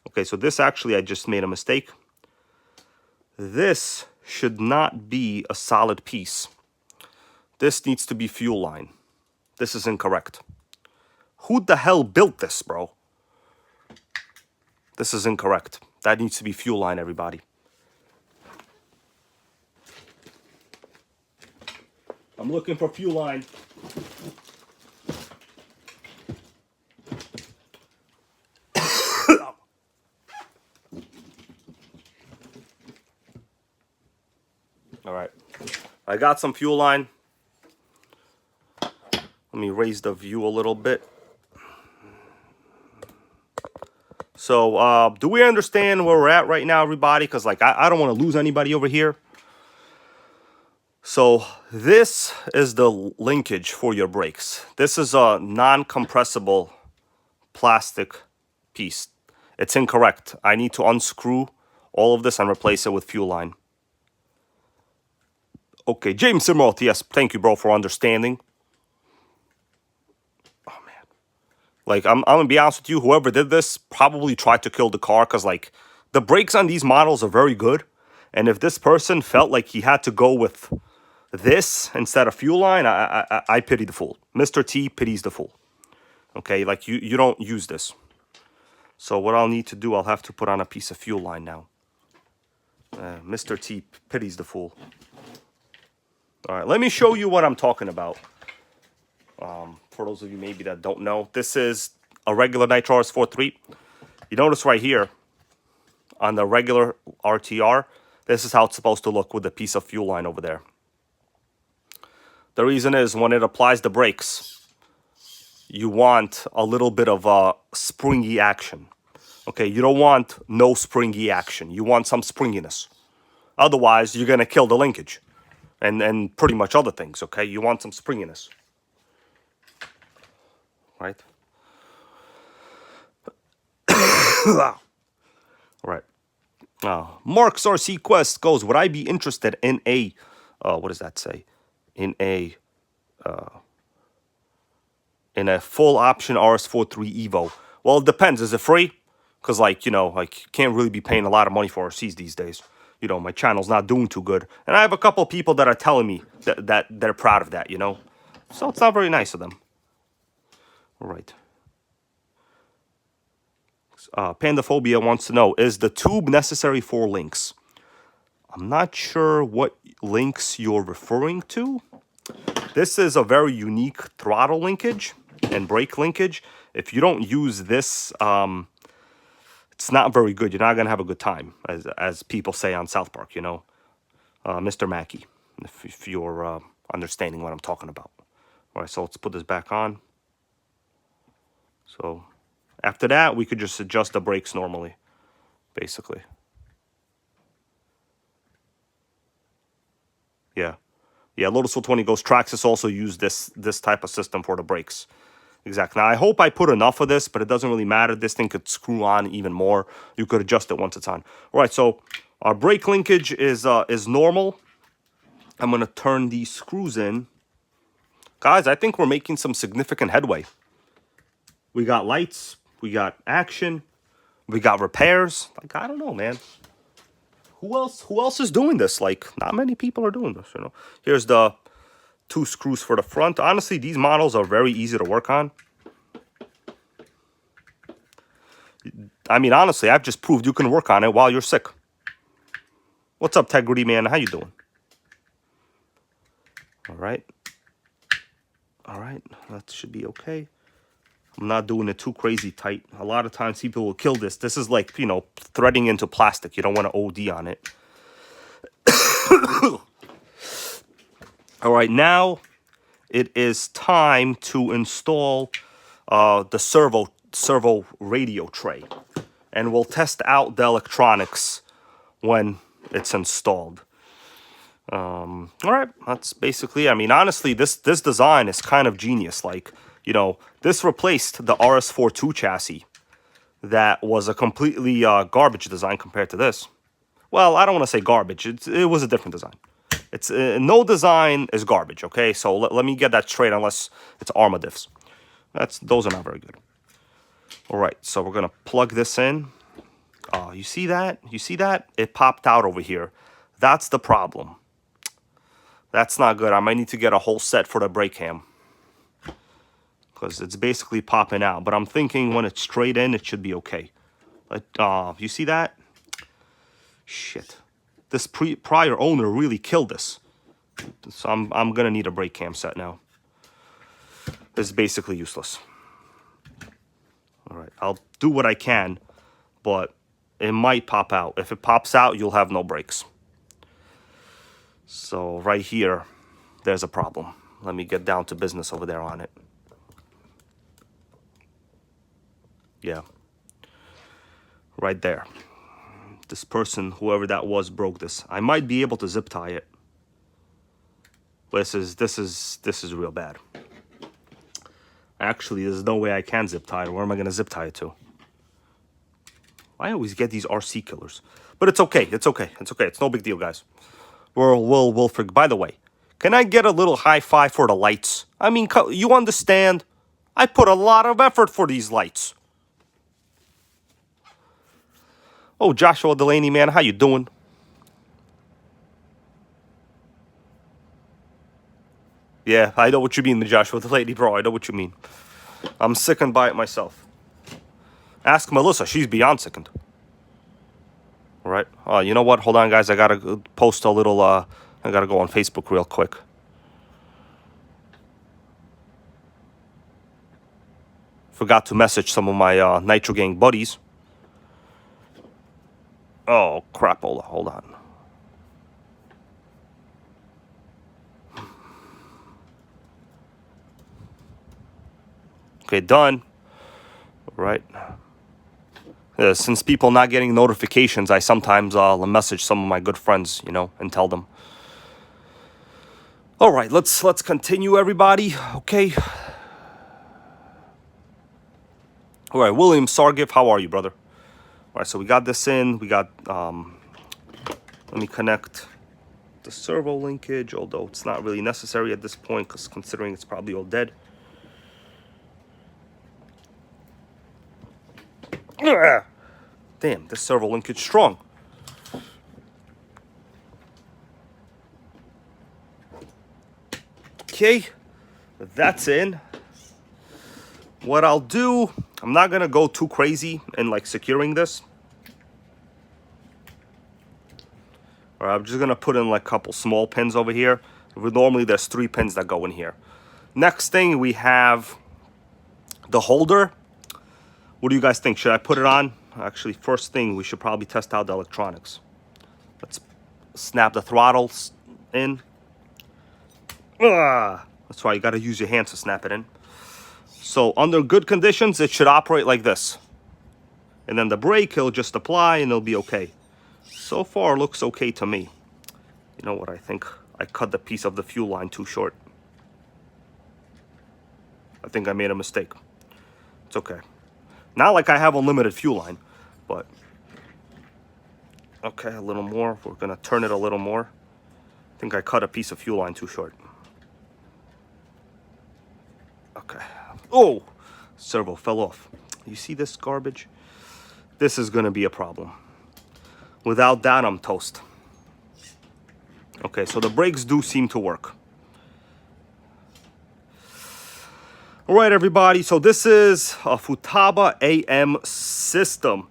Okay, so this actually, I just made a mistake. This should not be a solid piece. This needs to be fuel line. This is incorrect. Who the hell built this, bro? This is incorrect. That needs to be fuel line, everybody. I'm looking for fuel line. All right. I got some fuel line. Let me raise the view a little bit. So, do we understand where we're at right now, everybody? Because, like, I don't want to lose anybody over here. So, this is the linkage for your brakes. This is a non-compressible plastic piece. It's incorrect. I need to unscrew all of this and replace it with fuel line. Okay, James Simroth, yes, thank you, bro, for understanding. Oh, man. Like, I'm going to be honest with you, whoever did this probably tried to kill the car because, like, the brakes on these models are very good. And if this person felt like he had to go with this instead of fuel line, I pity the fool. Mr. T pities the fool. Okay, like, you don't use this. So what I'll need to do, I'll have to put on a piece of fuel line now. Mr. T pities the fool. All right, let me show you what I'm talking about. For those of you maybe that don't know, this is a regular Nitro RS43. You notice right here on the regular RTR, this is how it's supposed to look with the piece of fuel line over there. The reason is when it applies the brakes, you want a little bit of a springy action. Okay, you don't want no springy action. You want some springiness. Otherwise, you're going to kill the linkage and pretty much other things, okay? You want some springiness. Right? All right. Mark's RC Quest goes, would I be interested in a, what does that say? In a full option RS43 Evo. Well, it depends. Is it free? Because, like, you know, like, you can't really be paying a lot of money for RCs these days. You know, my channel's not doing too good. And I have a couple people that are telling me that they're proud of that, you know? So it's not very nice of them. All right. Pandaphobia wants to know, is the tube necessary for links? I'm not sure what links you're referring to. This is a very unique throttle linkage and brake linkage. If you don't use this, it's not very good. You're not going to have a good time, as people say on South Park, you know. Mr. Mackey, if you're understanding what I'm talking about. All right, so let's put this back on. So after that, we could just adjust the brakes normally, basically. Yeah. Yeah, Lotus 420 Ghost Traxxas also use this type of system for the brakes. Exactly. Now, I hope I put enough of this, but it doesn't really matter. This thing could screw on even more. You could adjust it once it's on. All right, so our brake linkage is normal. I'm going to turn these screws in. Guys, I think we're making some significant headway. We got lights. We got action. We got repairs. Like, I don't know, man. Who else is doing this? Like, not many people are doing this, you know. Here's the 2 screws for the front. Honestly, these models are very easy to work on. I mean, honestly, I've just proved you can work on it while you're sick. What's up, Tegrity Man? How you doing? All right. All right, that should be okay. I'm not doing it too crazy tight. A lot of times people will kill this. This is like, you know, threading into plastic. You don't want to OD on it. All right, now it is time to install the servo radio tray. And we'll test out the electronics when it's installed. All right, that's basically, I mean, honestly, this design is kind of genius. Like, you know, this replaced the RS42 chassis that was a completely garbage design compared to this. Well, I don't want to say garbage. It was a different design. It's no design is garbage, okay? So let me get that straight, unless it's Arma diffs. Those are not very good. All right, so we're going to plug this in. You see that? You see that? It popped out over here. That's the problem. That's not good. I might need to get a whole set for the brake cam, because it's basically popping out. But I'm thinking when it's straight in, it should be okay. But you see that? Shit. This prior owner really killed this. So I'm gonna need a brake cam set now. This is basically useless. All right, I'll do what I can, but it might pop out. If it pops out, you'll have no brakes. So right here, there's a problem. Let me get down to business over there on it. Yeah. Right there. This person, whoever that was, broke this. I might be able to zip tie it. This is real bad. Actually, there's no way I can zip tie it. Where am I going to zip tie it to? I always get these RC killers. But it's okay. It's okay. It's okay. It's no big deal, guys. We'll forget. By the way, can I get a little high five for the lights? I mean, you understand? I put a lot of effort for these lights. Oh, Joshua Delaney, man, how you doing? Yeah, I know what you mean, Joshua Delaney, bro. I know what you mean. I'm sickened by it myself. Ask Melissa. She's beyond sickened. All right. You know what? Hold on, guys. I gotta post a little. I gotta go on Facebook real quick. Forgot to message some of my Nitro Gang buddies. Oh crap! Hold on. Okay, done. All right. Since people not getting notifications, I sometimes message some of my good friends, you know, and tell them. All right, let's continue, everybody. Okay. All right, William Sargif, how are you, brother? All right, so we got this in. We got. Let me connect the servo linkage, although it's not really necessary at this point, because considering it's probably all dead. Damn, this servo linkage strong. Okay, that's in. What I'll do, I'm not gonna go too crazy in like securing this. All right, I'm just gonna put in like a couple small pins over here. Normally there's 3 pins that go in here. Next thing, we have the holder. What do you guys think? Should I put it on? Actually, first thing, we should probably test out the electronics. Let's snap the throttle in. That's why you gotta use your hands to snap it in. So under good conditions, it should operate like this. And then the brake, he'll just apply and it'll be okay. So far, looks okay to me. You know what, I think I cut the piece of the fuel line too short. I think I made a mistake. It's okay. Not like I have unlimited fuel line, but... Okay, a little more. We're gonna turn it a little more. I think I cut a piece of fuel line too short. Okay. Oh! Servo fell off. You see this garbage? This is gonna be a problem. Without that, I'm toast. Okay, so the brakes do seem to work. All right, everybody. So this is a Futaba AM system.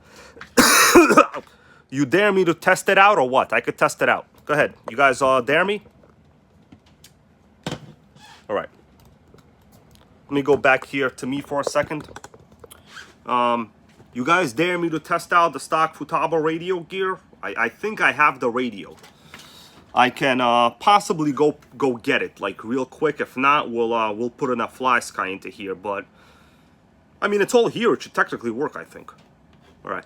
You dare me to test it out or what? I could test it out. Go ahead. You guys dare me? All right. Let me go back here to me for a second. You guys dare me to test out the stock Futaba radio gear? I think I have the radio. I can possibly go get it like real quick. If not, we'll put in a fly sky into here. But I mean, it's all here. It should technically work, I think. All right.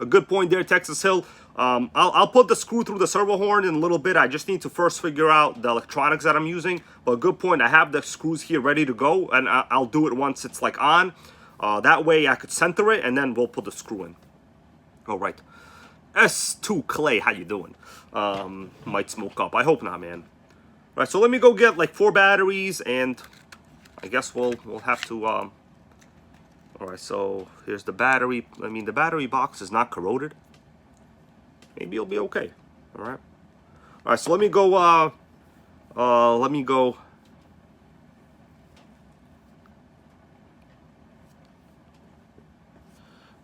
A good point there, Texas Hill. I'll put the screw through the servo horn in a little bit. I just need to first figure out the electronics that I'm using. But good point. I have the screws here ready to go, and I'll do it once it's like on. That way I could center it, and then we'll put the screw in. All right. S2 Clay, how you doing? Might smoke up. I hope not, man. All right, so let me go get like 4 batteries, and I guess we'll have to. All right, so here's the battery. I mean, the battery box is not corroded. Maybe it'll be okay. All right. All right, so let me go. Let me go.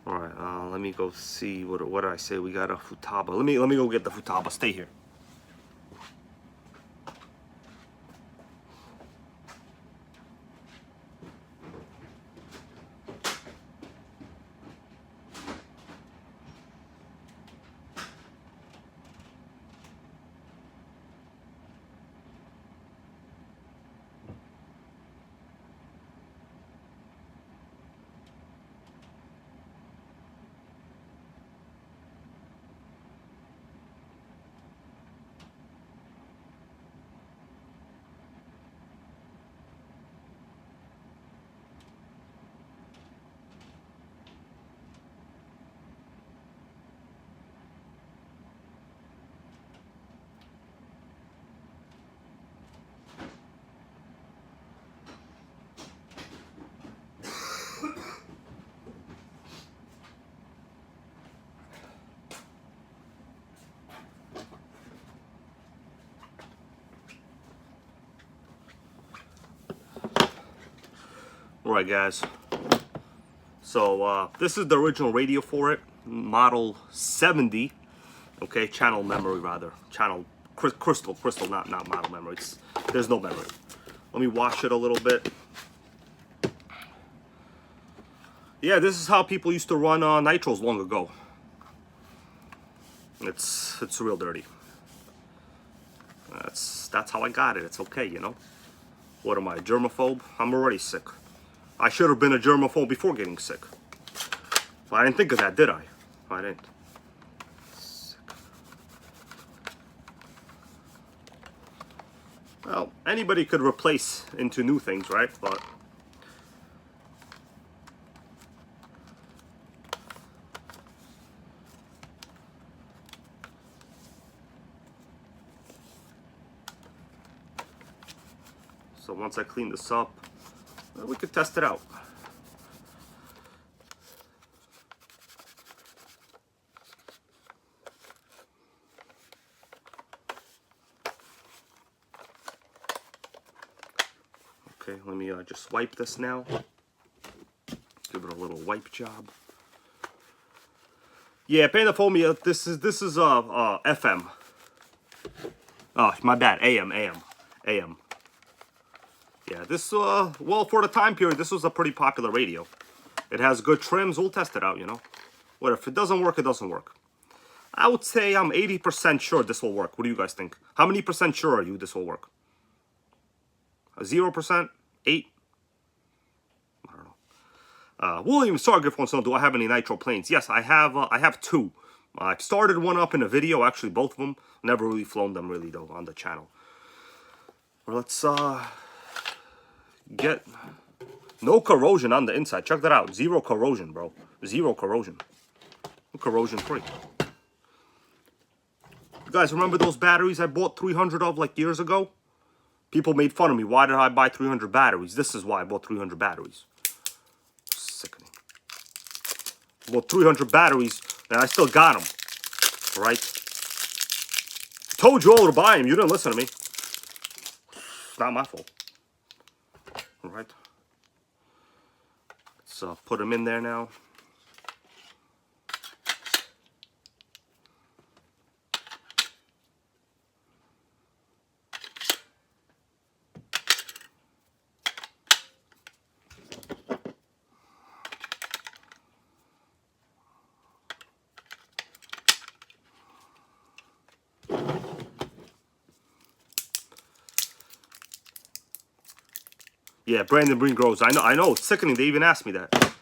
All right, let me go see what did I say? We got a Futaba. Let me go get the Futaba. Stay here. All right, guys. So this is the original radio for it, model 70. Okay, channel memory rather, channel crystal, not model memory. There's no memory. Let me wash it a little bit. Yeah, this is how people used to run nitros long ago. It's real dirty. That's how I got it. It's okay, you know. What am I, a germaphobe? I'm already sick. I should have been a germaphobe before getting sick. I didn't think of that, did I? I didn't. Sick. Well, anybody could replace into new things, right? But so once I clean this up, we could test it out. Okay, let me just wipe this now. Give it a little wipe job. Yeah, Panda told me this is FM. Oh, my bad. AM. Yeah, this well, for the time period, this was a pretty popular radio. It has good trims. We'll test it out, you know. What if it doesn't work? It doesn't work. I would say I'm 80% sure this will work. What do you guys think? How many percent sure are you this will work? 0%? 8? I don't know. William Sargriff wants to know, do I have any nitro planes? Yes, I have 2. I started one up in a video, actually both of them. Never really flown them really though on the channel. Well, let's get no corrosion on the inside. Check that out. 0 corrosion, bro. 0 corrosion. Corrosion free. You guys remember those batteries I bought 300 of like years ago? People made fun of me. Why did I buy 300 batteries? This is why I bought 300 batteries. Sickening. I bought 300 batteries and I still got them. Right? Told you all to buy them. You didn't listen to me. It's not my fault. All right. Let's put them in there now. Yeah, Brandon Breen grows. I know. It's sickening. They even asked me that.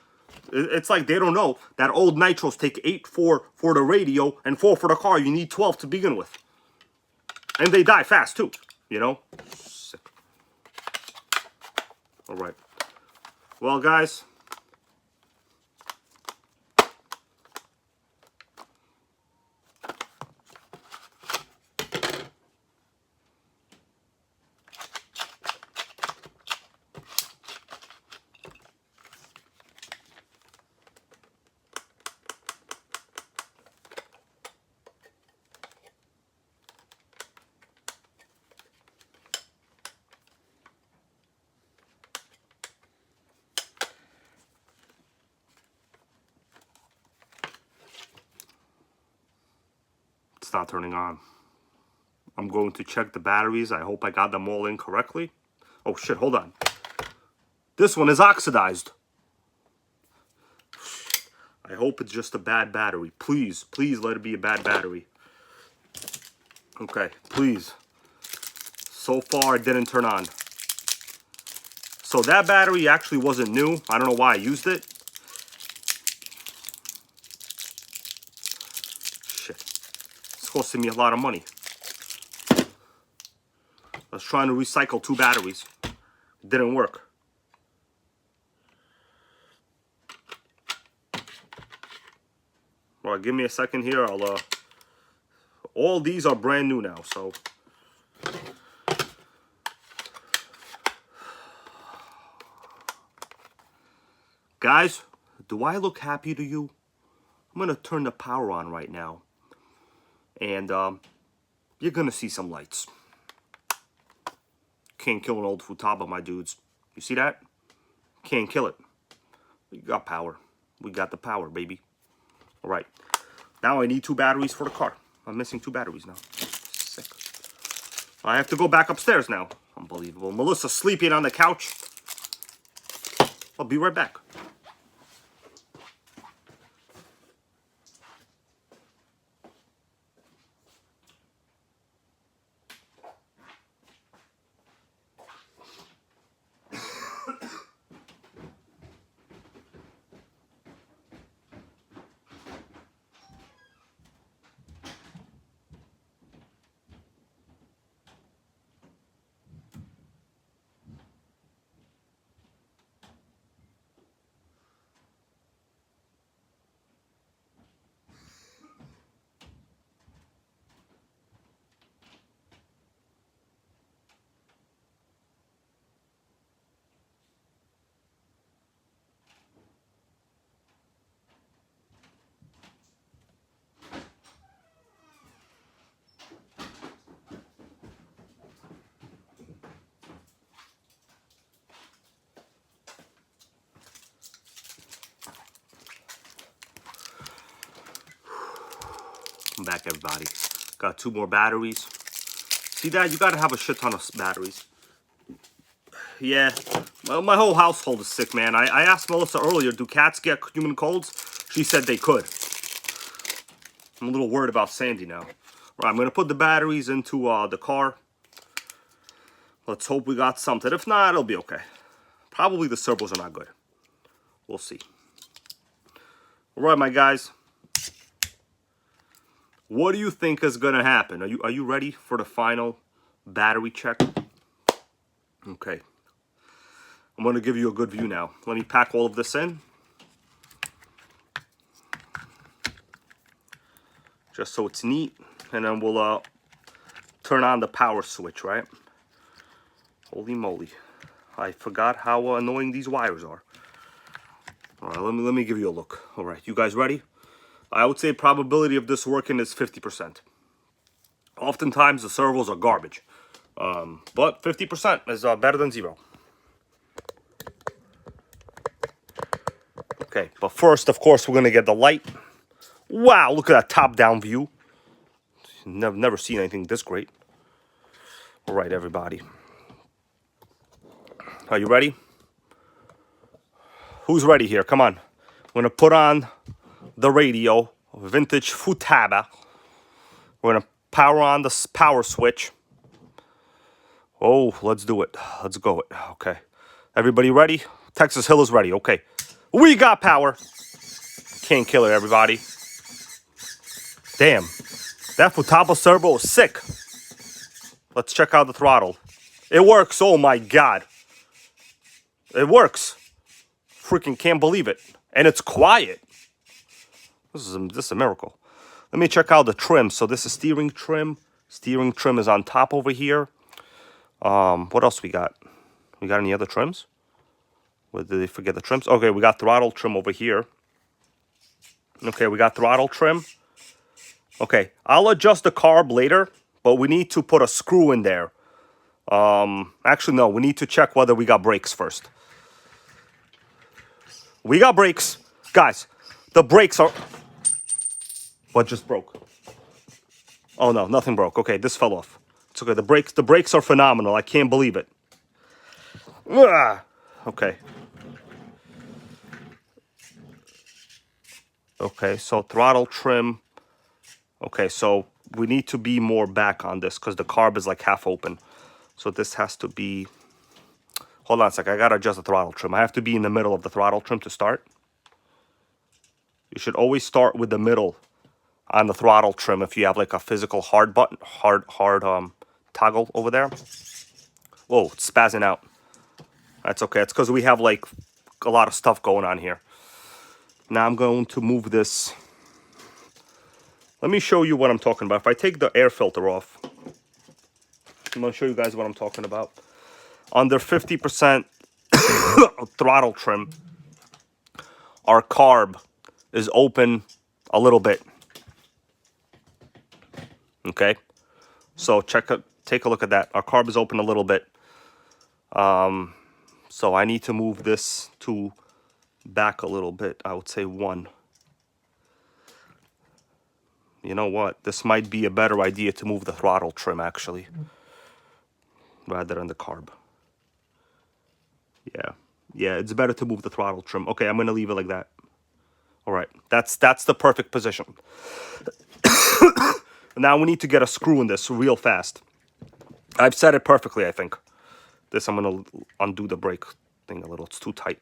It's like they don't know that old nitros take 8 for the radio and 4 for the car. You need 12 to begin with. And they die fast, too. You know? Sick. All right. Well, guys. It's not turning on. I'm going to check the batteries. I hope I got them all in correctly. Oh shit, hold on. This one is oxidized. I hope it's just a bad battery. Please, please let it be a bad battery. Okay, please. So far, it didn't turn on. So that battery actually wasn't new. I don't know why I used it. It's costing me a lot of money. I was trying to recycle 2 batteries. It didn't work. All right, give me a second here. All these are brand new now, so. Guys, do I look happy to you? I'm gonna turn the power on right now. And you're gonna see some lights. Can't kill an old Futaba, my dudes. You see that? Can't kill it. You got power. We got the power, baby. All right. Now I need 2 batteries for the car. I'm missing 2 batteries now. Sick. I have to go back upstairs now. Unbelievable. Melissa's sleeping on the couch. I'll be right back. I'm back, everybody. Got 2 more batteries. See that? You gotta have a shit ton of batteries. Yeah, well, my whole household is sick, man. I asked Melissa earlier, do cats get human colds? She said they could. I'm a little worried about Sandy now. Right, I'm gonna put the batteries into the car. Let's hope we got something. If not, it'll be okay. Probably the servos are not good. We'll see. All right, my guys. What do you think is gonna happen? Are you ready for the final battery check? Okay. I'm gonna give you a good view now. Let me pack all of this in. Just so it's neat. And then we'll turn on the power switch, right? Holy moly. I forgot how annoying these wires are. All right, let me give you a look. All right, you guys ready? I would say probability of this working is 50%. Oftentimes the servos are garbage, but 50% is better than 0. Okay, but first, of course, we're gonna get the light. Wow, look at that top-down view. Never seen anything this great. All right, everybody. Are you ready? Who's ready here? Come on. I'm gonna put on the radio, vintage Futaba. We're gonna power on the power switch. Oh, let's do it. Let's go. Okay. Everybody ready? Texas Hill is ready. Okay. We got power. Can't kill it, everybody. Damn. That Futaba servo is sick. Let's check out the throttle. It works. Oh my God. It works. Freaking can't believe it. And it's quiet. This is a miracle. Let me check out the trim. So this is steering trim. Steering trim is on top over here. What else we got? We got any other trims? Or did they forget the trims? Okay, we got throttle trim over here. Okay, we got throttle trim. Okay, I'll adjust the carb later, but we need to put a screw in there. Actually, no, we need to check whether we got brakes first. We got brakes. Guys, the brakes are... What just broke? Oh, no, nothing broke. Okay, this fell off. It's okay, the brakes are phenomenal. I can't believe it. Okay. Okay, so throttle trim. Okay, so we need to be more back on this because the carb is like half open. So this has to be... Hold on a sec. I got to adjust the throttle trim. I have to be in the middle of the throttle trim to start. You should always start with the middle on the throttle trim if you have like a physical hard button, hard toggle over there. Whoa, it's spazzing out. That's okay. It's because we have like a lot of stuff going on here. Now I'm going to move this. Let me show you what I'm talking about. If I take the air filter off, I'm going to show you guys what I'm talking about. Under 50% throttle trim, our carb is open a little bit. Okay, so take a look at that. Our carb is open a little bit. So I need to move this to back a little bit. I would say 1. You know what? This might be a better idea to move the throttle trim, actually, rather than the carb. Yeah, it's better to move the throttle trim. Okay, I'm going to leave it like that. All right, that's the perfect position. Now we need to get a screw in this real fast. I've set it perfectly, I think. This, I'm going to undo the brake thing a little. It's too tight.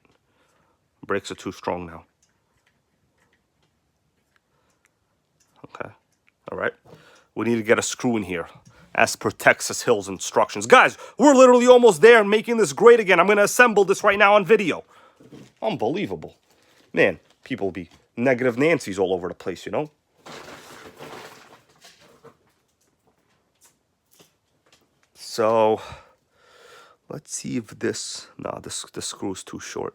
Brakes are too strong now. Okay. All right. We need to get a screw in here, as per Texas Hill's instructions. Guys, we're literally almost there and making this great again. I'm going to assemble this right now on video. Unbelievable. Man, people be negative Nancy's all over the place, you know? So, let's see if this... No, this screw's too short.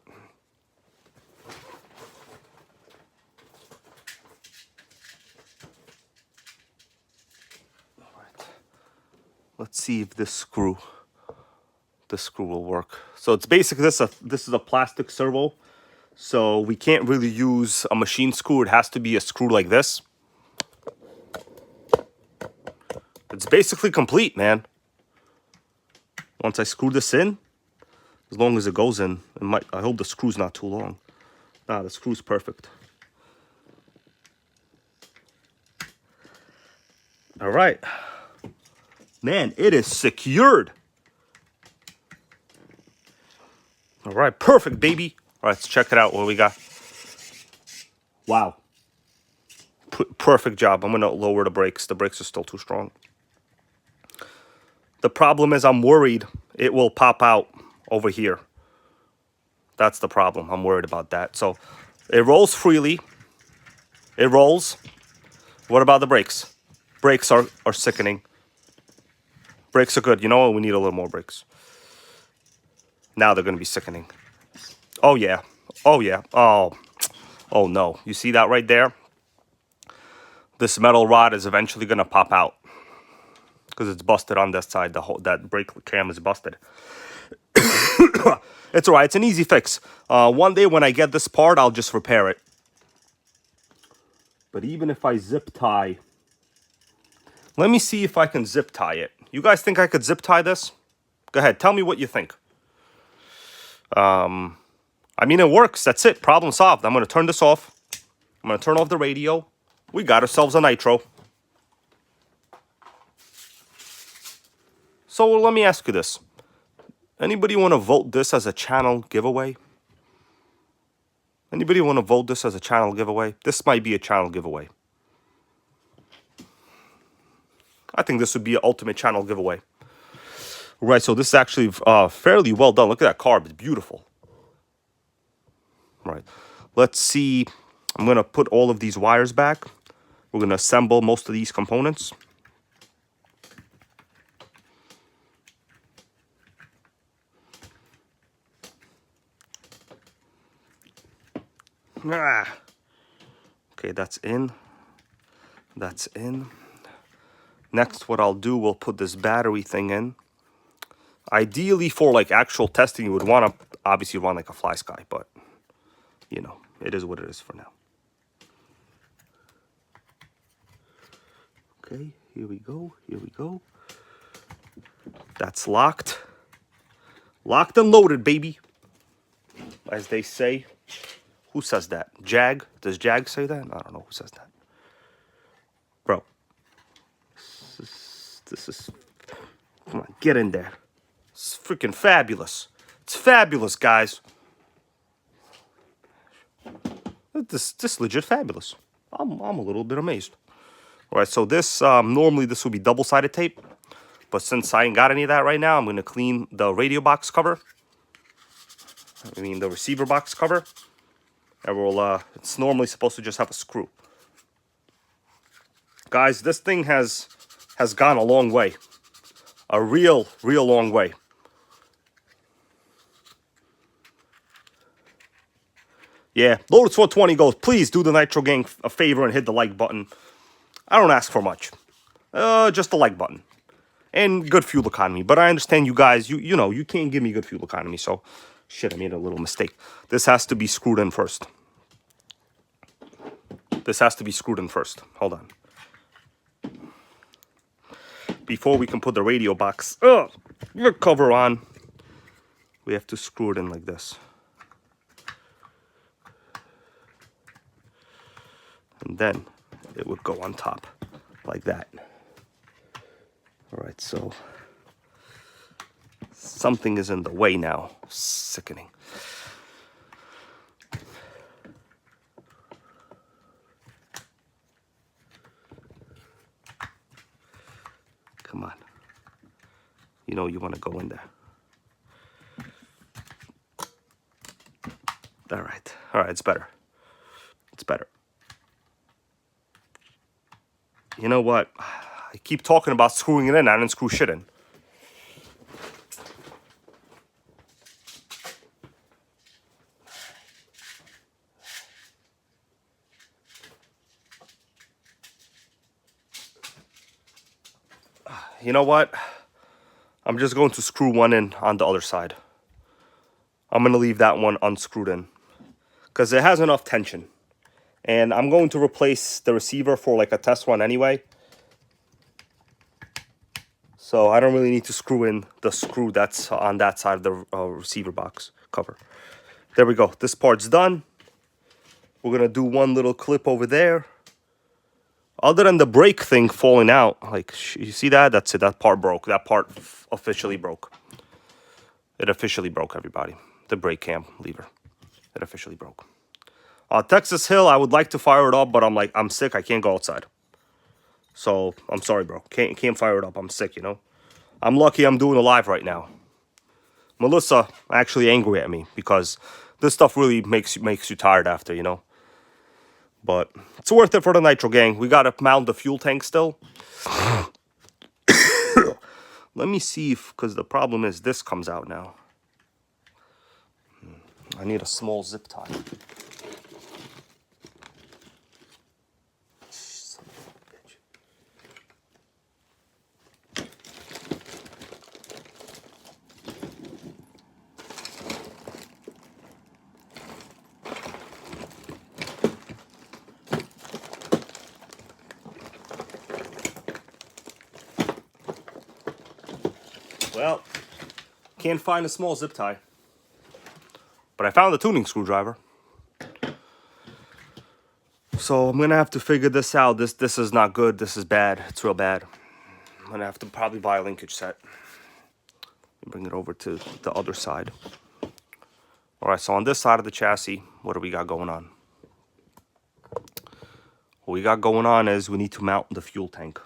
Let's see if this screw will work. So it's basically this is a plastic servo. So we can't really use a machine screw. It has to be a screw like this. It's basically complete, man. Once I screw this in, as long as it goes in, I hope the screw's not too long. Nah, the screw's perfect. All right. Man, it is secured. All right, perfect, baby. All right, let's check it out, what we got. Wow. Perfect job. I'm going to lower the brakes. The brakes are still too strong. The problem is I'm worried it will pop out over here. That's the problem. I'm worried about that. So it rolls freely. It rolls. What about the brakes? Brakes are sickening. Brakes are good. You know what? We need a little more brakes. Now they're going to be sickening. Oh, yeah. Oh, yeah. Oh no. You see that right there? This metal rod is eventually going to pop out. Because it's busted on this side. That brake cam is busted. It's all right. It's an easy fix. One day when I get this part, I'll just repair it. But even if I zip tie... Let me see if I can zip tie it. You guys think I could zip tie this? Go ahead. Tell me what you think. I mean, it works. That's it. Problem solved. I'm going to turn this off. I'm going to turn off the radio. We got ourselves a Nitro. So let me ask you this. Anybody want to vote this as a channel giveaway? Anybody want to vote this as a channel giveaway? This might be a channel giveaway. I think this would be an ultimate channel giveaway. Right, so this is actually fairly well done. Look at that carb. It's beautiful. Right. Let's see. I'm going to put all of these wires back. We're going to assemble most of these components. Okay, that's in. That's in. Next, what I'll do, we'll put this battery thing in. Ideally, for like actual testing, you would want to obviously run like a fly sky, but you know, it is what it is for now. Okay, here we go. Here we go. That's locked. Locked and loaded, baby. As they say. Who says that? Jag? Does Jag say that? I don't know who says that. Bro. This is... Come on, get in there. It's freaking fabulous. It's fabulous, guys. This legit fabulous. I'm a little bit amazed. All right, so this, normally this would be double-sided tape. But since I ain't got any of that right now, I'm going to clean the radio box cover. I mean, the receiver box cover. And we'll, it's normally supposed to just have a screw. Guys, this thing has gone a long way. A real long way. Yeah, Lotus 420 goes, please do the Nitro Gang a favor and hit the like button. I don't ask for much. Just the like button. And good fuel economy. But I understand you guys, you know, you can't give me good fuel economy. So Shit, I made a little mistake. This has to be screwed in first. This has to be screwed in first. Hold on. Before we can put the radio box cover on, we have to screw it in like this. And then it would go on top like that. All right, so something is in the way now. Sickening. Come on. You know you want to go in there. All right, it's better. It's better. You know what? I keep talking about screwing it in. I didn't screw shit in. You know what? I'm just going to screw one in on the other side. I'm going to leave that one unscrewed in because it has enough tension. And I'm going to replace the receiver for like a test run anyway. So I don't really need to screw in the screw that's on that side of the receiver box cover. There we go. This part's done. We're going to do one little clip over there. Other than the brake thing falling out, like, you see that? That's it. That part broke. That part officially broke. It officially broke, everybody. The brake cam lever. It officially broke. Texas Hill, I would like to fire it up, but I'm sick. I can't go outside. So, I'm sorry, bro. Can't fire it up. I'm sick, you know? I'm lucky I'm doing a live right now. Melissa actually angry at me because this stuff really makes you tired after, you know? But it's worth it for the Nitro gang. We got to mount the fuel tank still. Let me see if, because the problem is this comes out now. I need a small zip tie. Son of a bitch. Well, can't find a small zip tie. But I found the tuning screwdriver. So I'm gonna have to figure this out. This is not good. This is bad. It's real bad. I'm gonna have to probably buy a linkage set. Bring it over to the other side. All right, so on this side of the chassis, what do we got going on? What we got going on is we need to mount the fuel tank.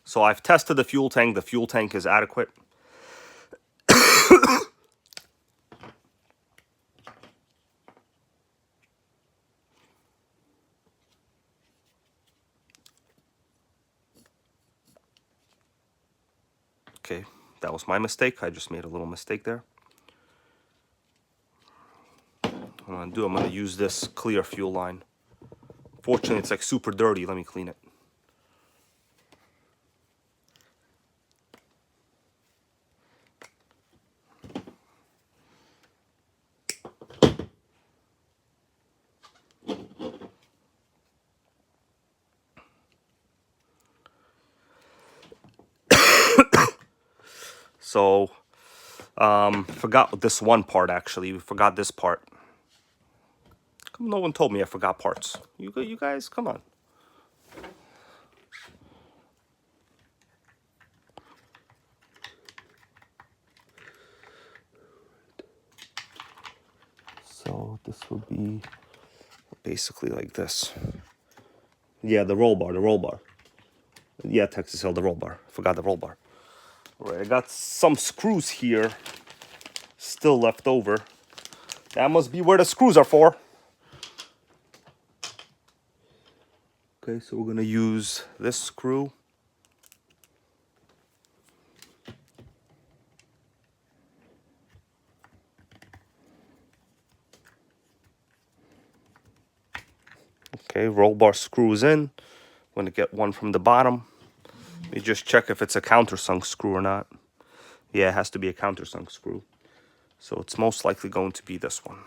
So I've tested the fuel tank. The fuel tank is adequate. Okay, that was my mistake. I just made a little mistake there. What I'm gonna use this clear fuel line. Fortunately, it's like super dirty. Let me clean it. So, forgot this one part, actually. We forgot this part. No one told me I forgot parts. You guys, come on. So, this would be basically like this. Yeah, the roll bar. Yeah, Texas Hill, the roll bar. Forgot the roll bar. Right, I got some screws here still left over. That must be where the screws are for. Okay, so we're gonna use this screw. Okay, roll bar screws in. I'm gonna get one from the bottom. Let me just check if it's a countersunk screw or not. Yeah, it has to be a countersunk screw. So it's most likely going to be this one.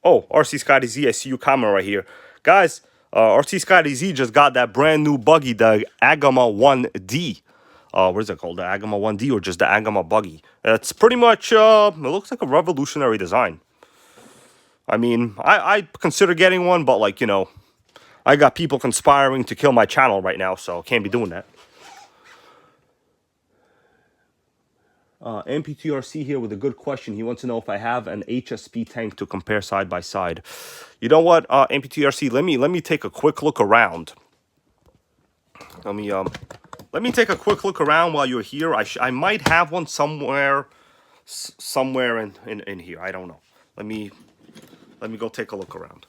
Oh, RC Scotty Z, I see you comment right here. Guys, RC Scotty Z just got that brand new buggy, the Agama 1D. What is it called? The Agama 1D or just the Agama buggy? It's pretty much, it looks like a revolutionary design. I mean, I consider getting one, but like, you know, I got people conspiring to kill my channel right now, so can't be doing that. MPTRC here with a good question. He wants to know if I have an HSP tank to compare side by side. You know what, MPTRC, let me take a quick look around. Let me take a quick look around while you're here. I might have one somewhere in here. I don't know. Let me go take a look around.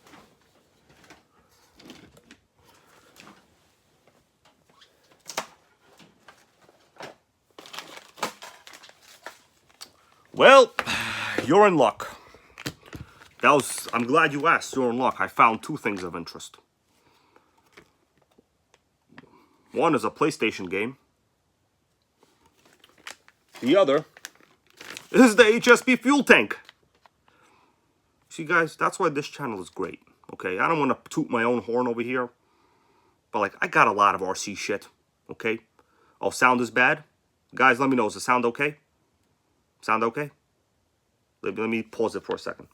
Well, you're in luck. I'm glad you asked. You're in luck. I found two things of interest. One is a PlayStation game. The other is the HSP fuel tank. See, guys, that's why this channel is great. Okay, I don't want to toot my own horn over here, but like, I got a lot of RC shit. Okay. Oh, sound is bad. Guys, let me know. Is the sound okay? Sound okay? Let me pause it for a second.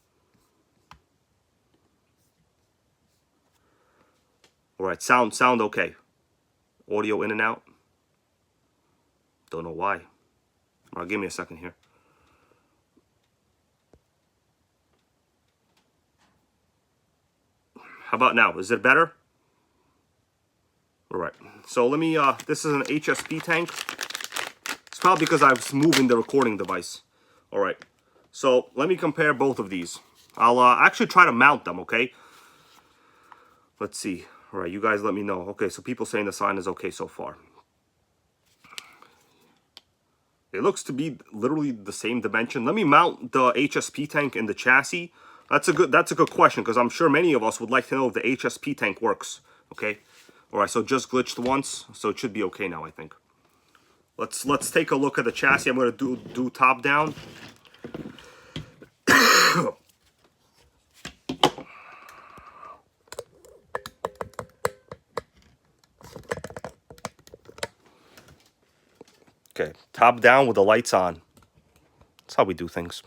All right, sound okay. Audio in and out. Don't know why. All right, give me a second here. How about now? Is it better? All right. So let me, this is an HSP tank. It's probably because I was moving the recording device. All right. So let me compare both of these. I'll actually try to mount them, okay? Let's see. All right, you guys let me know. Okay, so people saying the sign is okay so far. It looks to be literally the same dimension. Let me mount the HSP tank in the chassis. That's a good question, because I'm sure many of us would like to know if the HSP tank works. Okay. All right, so just glitched once, so it should be okay now, I think. Let's take a look at the chassis. I'm gonna do top down. Okay, top down with the lights on. That's how we do things.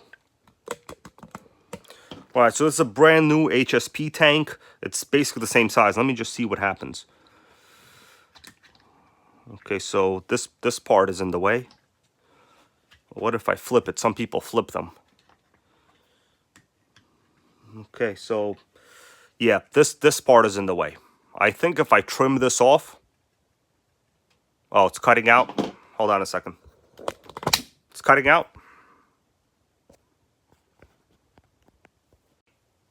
All right, so this is a brand new HSP tank. It's basically the same size. Let me just see what happens. Okay, so this part is in the way. What if I flip it? Some people flip them. Okay, so yeah, this part is in the way. I think if I trim this off. Oh, it's cutting out. Hold on a second. It's cutting out.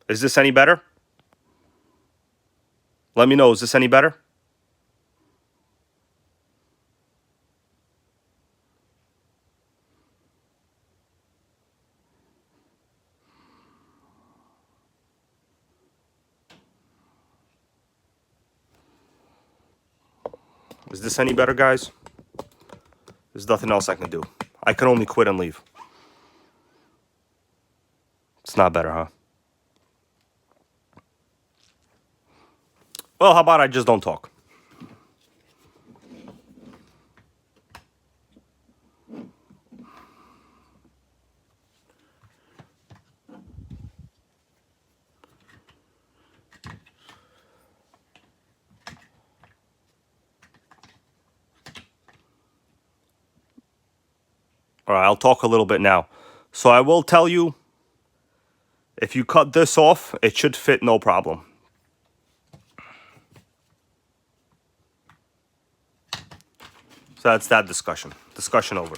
Is this any better? Let me know. Is this any better? Is this any better, guys? There's nothing else I can do. I can only quit and leave. It's not better, huh? Well, how about I just don't talk? All right, I'll talk a little bit now. So I will tell you, if you cut this off, it should fit no problem. So that's that discussion. Discussion over.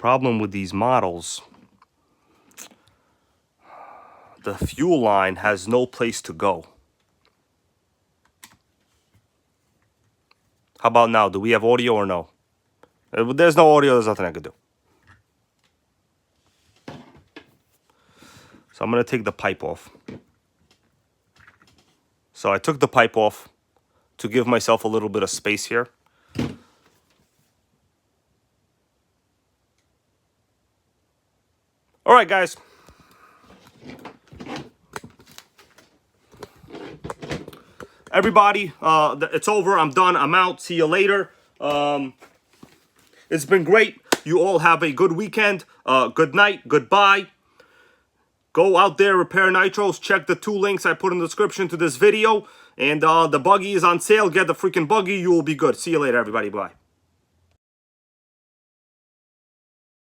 problem with these models, the fuel line has no place to go. How about now? Do we have audio or no? If there's no audio, there's nothing I could do. So I'm going to take the pipe off. So I took the pipe off to give myself a little bit of space here. All right, guys. Everybody, it's over. I'm done. I'm out. See you later. It's been great. You all have a good weekend. Good night. Goodbye. Go out there, repair nitros. Check the 2 links I put in the description to this video. And the buggy is on sale. Get the freaking buggy. You will be good. See you later, everybody. Bye.